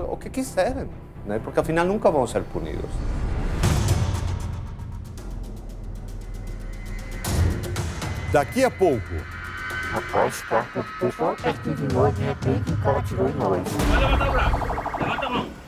o que quiserem, né? Porque afinal nunca vão ser punidos. Daqui a pouco. Após carta do pessoal perseguiu, de repente o cara atirou em nós. Vai levantar o braço. Levanta a mão.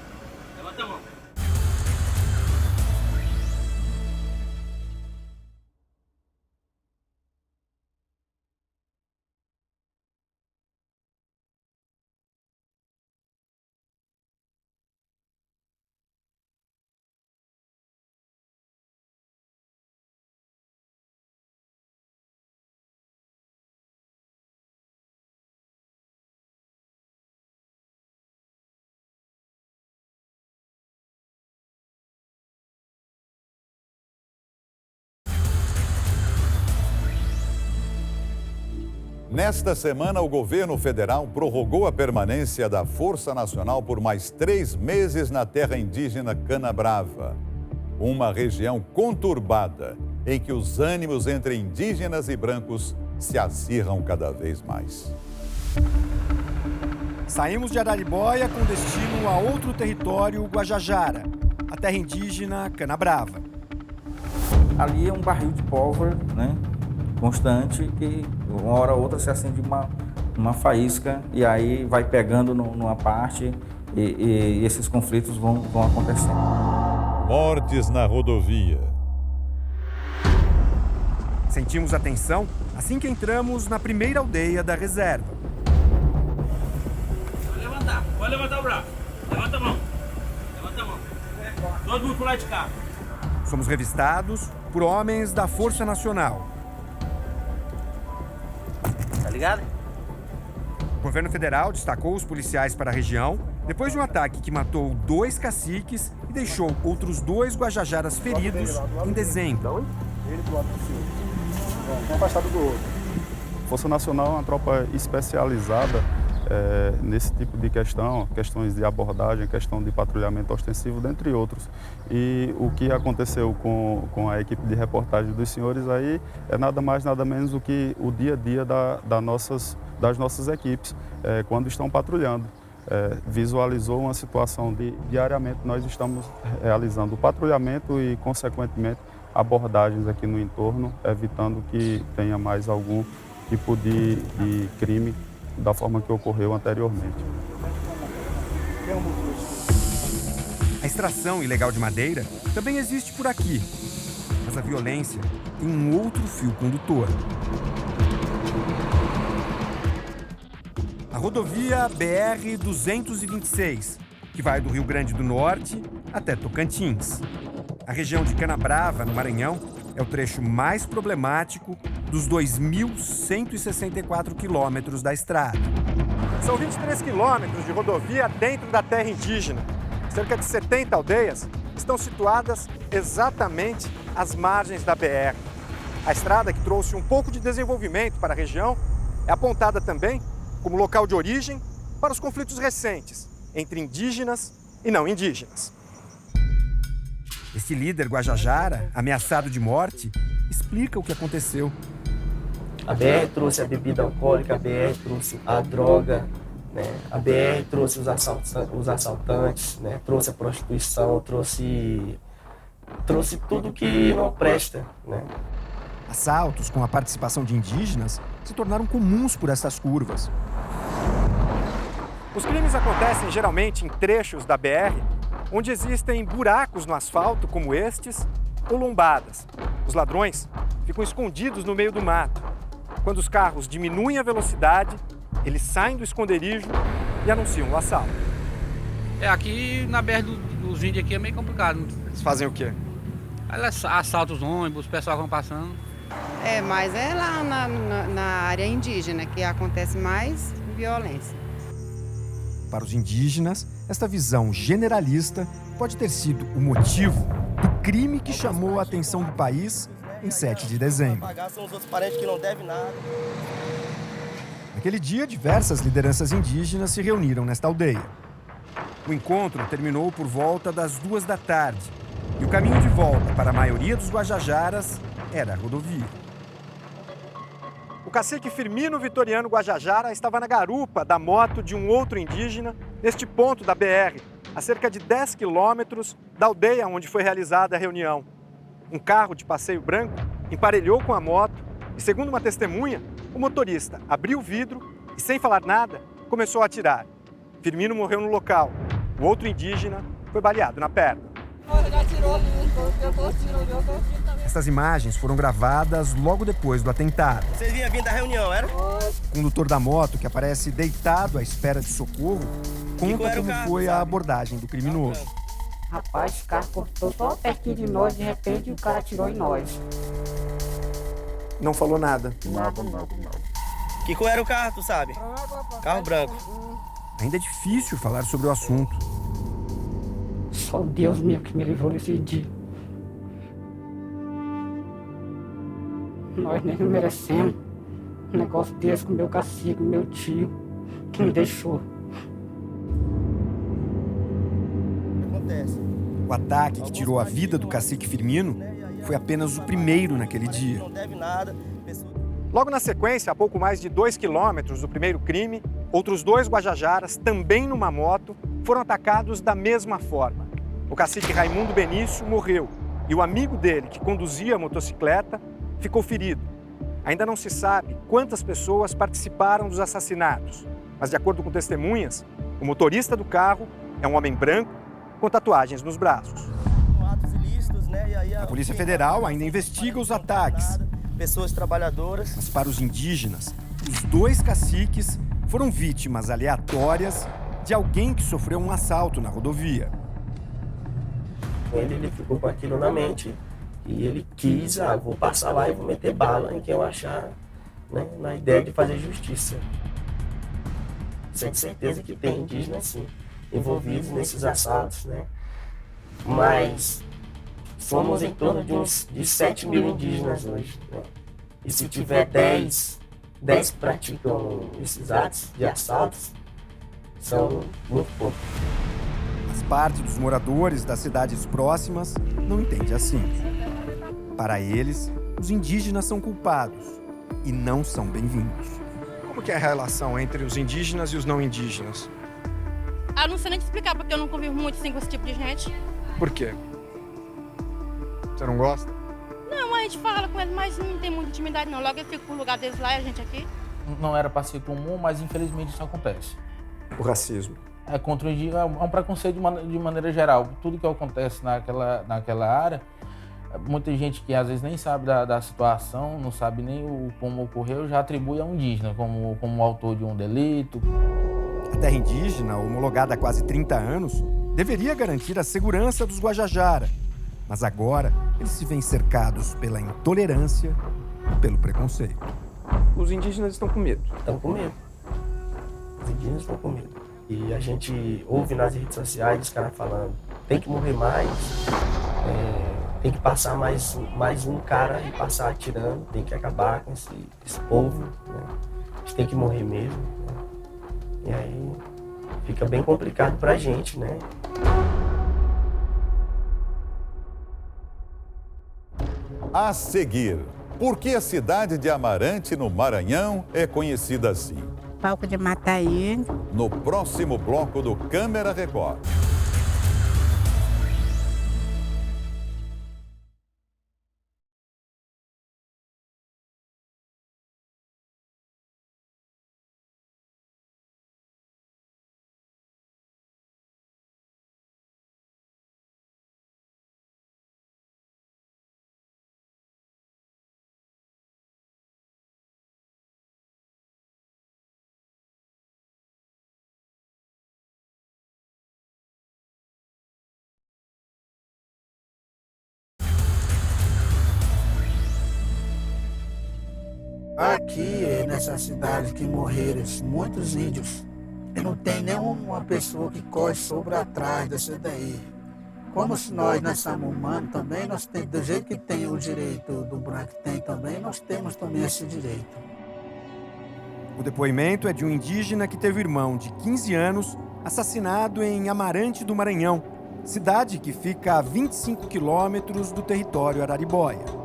Nesta semana, o governo federal prorrogou a permanência da Força Nacional por mais 3 meses na terra indígena Canabrava, uma região conturbada em que os ânimos entre indígenas e brancos se acirram cada vez mais. Saímos de Araribóia com destino a outro território, Guajajara, a terra indígena Canabrava. Ali é um barril de pólvora, né, constante, e uma hora ou outra se acende uma faísca e aí vai pegando numa parte e esses conflitos vão acontecendo. Mortes na rodovia. Sentimos a tensão assim que entramos na primeira aldeia da reserva. Pode levantar o braço. Levanta a mão. Levanta a mão. Todo mundo pro lado de cá. Somos revistados por homens da Força Nacional. Tá ligado? O governo federal destacou os policiais para a região depois de um ataque que matou 2 caciques e deixou outros 2 guajajaras feridos em dezembro. Ele do lado do seu. Um afastado do outro. Força Nacional é uma tropa especializada nesse tipo de questões de abordagem, questão de patrulhamento ostensivo, dentre outros. E o que aconteceu com a equipe de reportagem dos senhores aí é nada mais, nada menos do que o dia a dia das nossas equipes, quando estão patrulhando. Visualizou uma situação de diariamente nós estamos realizando o patrulhamento e, consequentemente, abordagens aqui no entorno, evitando que tenha mais algum tipo de crime da forma que ocorreu anteriormente. A extração ilegal de madeira também existe por aqui, mas a violência tem um outro fio condutor. A rodovia BR-226, que vai do Rio Grande do Norte até Tocantins. A região de Canabrava, no Maranhão, é o trecho mais problemático dos 2.164 quilômetros da estrada. São 23 quilômetros de rodovia dentro da terra indígena. Cerca de 70 aldeias estão situadas exatamente às margens da BR. A estrada, que trouxe um pouco de desenvolvimento para a região, é apontada também como local de origem para os conflitos recentes entre indígenas e não indígenas. Esse líder guajajara, ameaçado de morte, explica o que aconteceu. A BR trouxe a bebida alcoólica, a BR trouxe a droga, né? A BR trouxe os assaltantes, né? Trouxe a prostituição, trouxe tudo que não presta, né? Assaltos com a participação de indígenas se tornaram comuns por essas curvas. Os crimes acontecem geralmente em trechos da BR onde existem buracos no asfalto, como estes, ou lombadas. Os ladrões ficam escondidos no meio do mato. Quando os carros diminuem a velocidade, eles saem do esconderijo e anunciam o assalto. Aqui na BR dos índios aqui é meio complicado. Eles fazem o quê? Assaltam os ônibus, o pessoal vão passando. Mas é lá na área indígena que acontece mais violência. Para os indígenas, esta visão generalista pode ter sido o motivo do crime que chamou a atenção do país em 7 de dezembro. São os outros parentes que não devem nada. Naquele dia, diversas lideranças indígenas se reuniram nesta aldeia. O encontro terminou por volta das 2 da tarde e o caminho de volta para a maioria dos guajajaras era a rodovia. O cacique Firmino Vitoriano Guajajara estava na garupa da moto de um outro indígena neste ponto da BR, a cerca de 10 quilômetros da aldeia onde foi realizada a reunião. Um carro de passeio branco emparelhou com a moto e, segundo uma testemunha, o motorista abriu o vidro e, sem falar nada, começou a atirar. Firmino morreu no local. O outro indígena foi baleado na perna. Essas imagens foram gravadas logo depois do atentado. Vocês vinham vindo da reunião, era? O condutor da moto, que aparece deitado à espera de socorro, conta como foi a abordagem do criminoso. Rapaz, o carro cortou só pertinho de nós, de repente o cara atirou em nós. Não falou nada. Nada. Que cor era o carro, tu sabe? Carro branco. Ainda é difícil falar sobre o assunto. Só Deus mesmo que me livrou nesse dia. Nós nem merecemos. um negócio desse com meu cacique, meu tio, que me deixou. O ataque que tirou a vida do cacique Firmino foi apenas o primeiro naquele dia. Logo na sequência, a pouco mais de 2 quilômetros do primeiro crime, outros 2 guajajaras, também numa moto, foram atacados da mesma forma. O cacique Raimundo Benício morreu e o amigo dele, que conduzia a motocicleta, ficou ferido. Ainda não se sabe quantas pessoas participaram dos assassinatos, mas de acordo com testemunhas, o motorista do carro é um homem branco com tatuagens nos braços. A Polícia Federal ainda investiga os ataques. Pessoas trabalhadoras. Mas para os indígenas, os 2 caciques foram vítimas aleatórias de alguém que sofreu um assalto na rodovia. Ele ficou com aquilo na mente e ele quis, vou passar lá e vou meter bala em quem eu achar, né, na ideia de fazer justiça. Sem certeza que tem indígenas, sim, envolvidos nesses assaltos, né? Mas somos em torno de 7 mil indígenas hoje, né? E se tiver 10 praticam esses atos de assaltos, são muito poucos. Mas parte dos moradores das cidades próximas não entende assim. Para eles, os indígenas são culpados e não são bem-vindos. Como que é a relação entre os indígenas e os não indígenas? Eu não sei nem te explicar, porque eu não convivo muito assim, com esse tipo de gente. Por quê? Você não gosta? Não, a gente fala com eles, mas não tem muita intimidade não. Logo eu fico pro lugar deles lá e a gente aqui. Não era para ser comum, mas infelizmente isso acontece. O racismo. É contra o indígena, é um preconceito de maneira geral. Tudo que acontece naquela área, muita gente que às vezes nem sabe da situação, não sabe nem como ocorreu, já atribui a um indígena como autor de um delito. A terra indígena, homologada há quase 30 anos, deveria garantir a segurança dos guajajara. Mas agora, eles se veem cercados pela intolerância e pelo preconceito. Os indígenas estão com medo. Estão com medo. Os indígenas estão com medo. E a gente ouve nas redes sociais os caras falando, tem que morrer mais, tem que passar mais um cara e passar atirando, tem que acabar com esse povo, né? A gente tem que morrer mesmo. Né? E aí fica bem complicado pra gente, né? A seguir, por que a cidade de Amarante, no Maranhão, é conhecida assim? Palco de matar índio. No próximo bloco do Câmera Record. Aqui, nessa cidade que morreram muitos índios, e não tem nenhuma pessoa que corre sobre atrás dessa daí. Como se nós somos humanos também, nós temos, do jeito que tem o direito do branco tem também, nós temos também esse direito. O depoimento é de um indígena que teve irmão de 15 anos assassinado em Amarante do Maranhão, cidade que fica a 25 quilômetros do território Araribóia.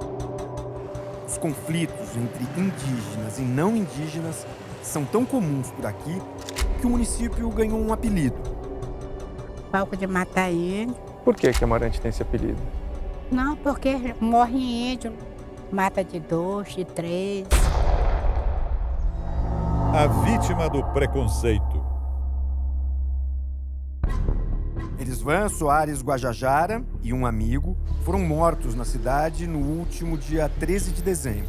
Os conflitos entre indígenas e não indígenas são tão comuns por aqui que o município ganhou um apelido. Palco de matar índio. Por que Amarante tem esse apelido? Não, porque morre índio, mata de 2, de 3. A vítima do preconceito. Erisvan Soares Guajajara e um amigo foram mortos na cidade no último dia 13 de dezembro.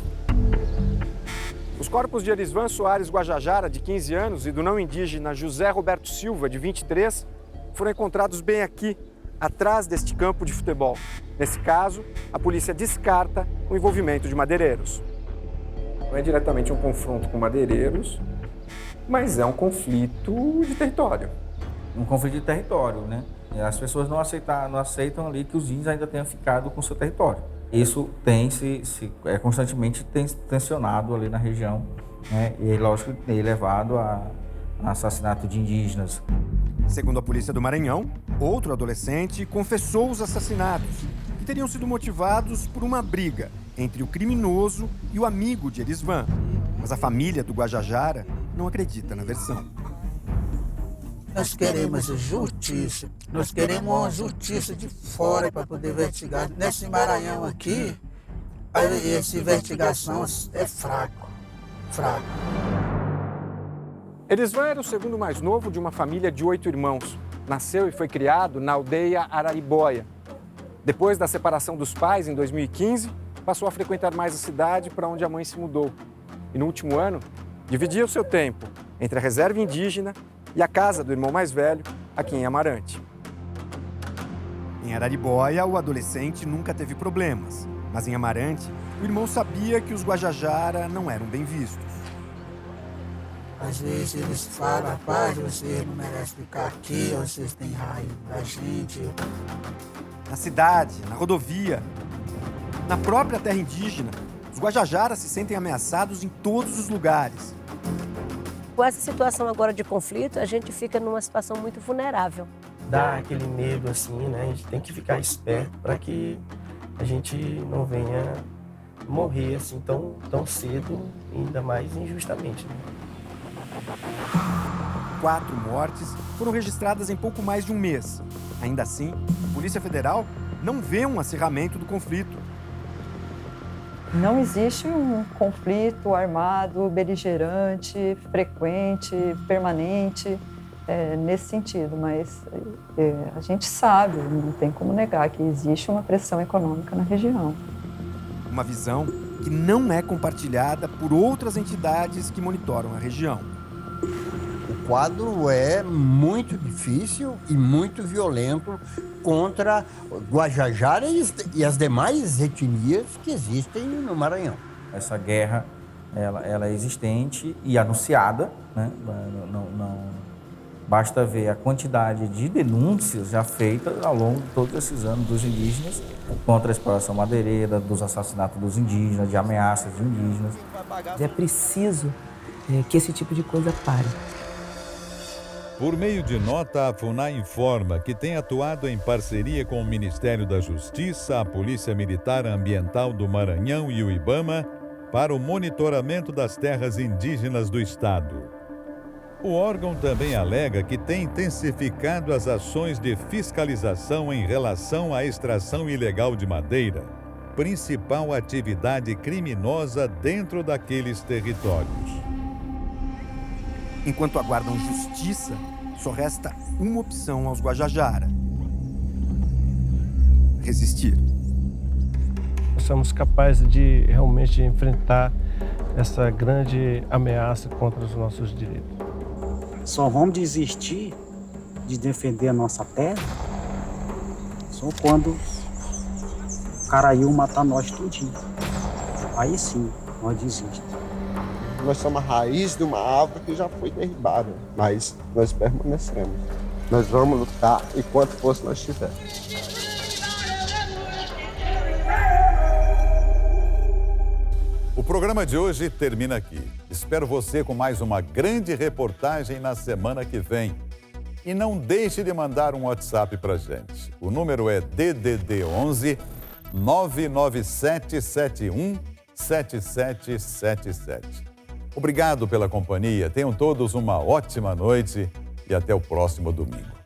Os corpos de Erisvan Soares Guajajara, de 15 anos, e do não indígena José Roberto Silva, de 23, foram encontrados bem aqui, atrás deste campo de futebol. Nesse caso, a polícia descarta o envolvimento de madeireiros. Não é diretamente um confronto com madeireiros, mas é um conflito de território. Um conflito de território, né? As pessoas não aceitam ali que os índios ainda tenham ficado com o seu território. Isso tem constantemente tensionado ali na região né? E, lógico, ter levado a assassinato de indígenas. Segundo a polícia do Maranhão, outro adolescente confessou os assassinatos, que teriam sido motivados por uma briga entre o criminoso e o amigo de Erisvan. Mas a família do Guajajara não acredita na versão. Nós queremos justiça. Nós queremos uma justiça de fora para poder investigar. Nesse Maranhão aqui, essa investigação é fraco. Erisvan era o segundo mais novo de uma família de 8 irmãos. Nasceu e foi criado na aldeia Araribóia. Depois da separação dos pais, em 2015, passou a frequentar mais a cidade para onde a mãe se mudou. E no último ano, dividia o seu tempo entre a reserva indígena e a casa do irmão mais velho, aqui em Amarante. Em Araribóia, o adolescente nunca teve problemas. Mas em Amarante, o irmão sabia que os Guajajara não eram bem vistos. Às vezes eles falam, rapaz, vocês não merecem ficar aqui, vocês têm raiva da gente. Na cidade, na rodovia, na própria terra indígena, os Guajajaras se sentem ameaçados em todos os lugares. Com essa situação agora de conflito, a gente fica numa situação muito vulnerável. Dá aquele medo assim, né? A gente tem que ficar esperto para que a gente não venha morrer assim tão cedo, ainda mais injustamente, né? 4 mortes foram registradas em pouco mais de um mês. Ainda assim, a Polícia Federal não vê um acirramento do conflito. Não existe um conflito armado, beligerante, frequente, permanente, nesse sentido, mas a gente sabe, não tem como negar que existe uma pressão econômica na região. Uma visão que não é compartilhada por outras entidades que monitoram a região. O quadro é muito difícil e muito violento contra Guajajara e as demais etnias que existem no Maranhão. Essa guerra, ela é existente e anunciada, né? Não basta ver a quantidade de denúncias já feitas ao longo de todos esses anos dos indígenas contra a exploração madeireira, dos assassinatos dos indígenas, de ameaças de indígenas. É preciso que esse tipo de coisa pare. Por meio de nota, a FUNAI informa que tem atuado em parceria com o Ministério da Justiça, a Polícia Militar Ambiental do Maranhão e o IBAMA para o monitoramento das terras indígenas do estado. O órgão também alega que tem intensificado as ações de fiscalização em relação à extração ilegal de madeira, principal atividade criminosa dentro daqueles territórios. Enquanto aguardam justiça, só resta uma opção aos Guajajara: resistir. Nós somos capazes de realmente enfrentar essa grande ameaça contra os nossos direitos. Só vamos desistir de defender a nossa terra só quando o Caraíu matar nós tudinho. Aí sim, nós desistimos. Nós somos a raiz de uma árvore que já foi derribada, mas nós permanecemos. Nós vamos lutar enquanto força nós tivermos. O programa de hoje termina aqui. Espero você com mais uma grande reportagem na semana que vem. E não deixe de mandar um WhatsApp pra gente. O número é DDD 11 997 71 7777. Obrigado pela companhia, tenham todos uma ótima noite e até o próximo domingo.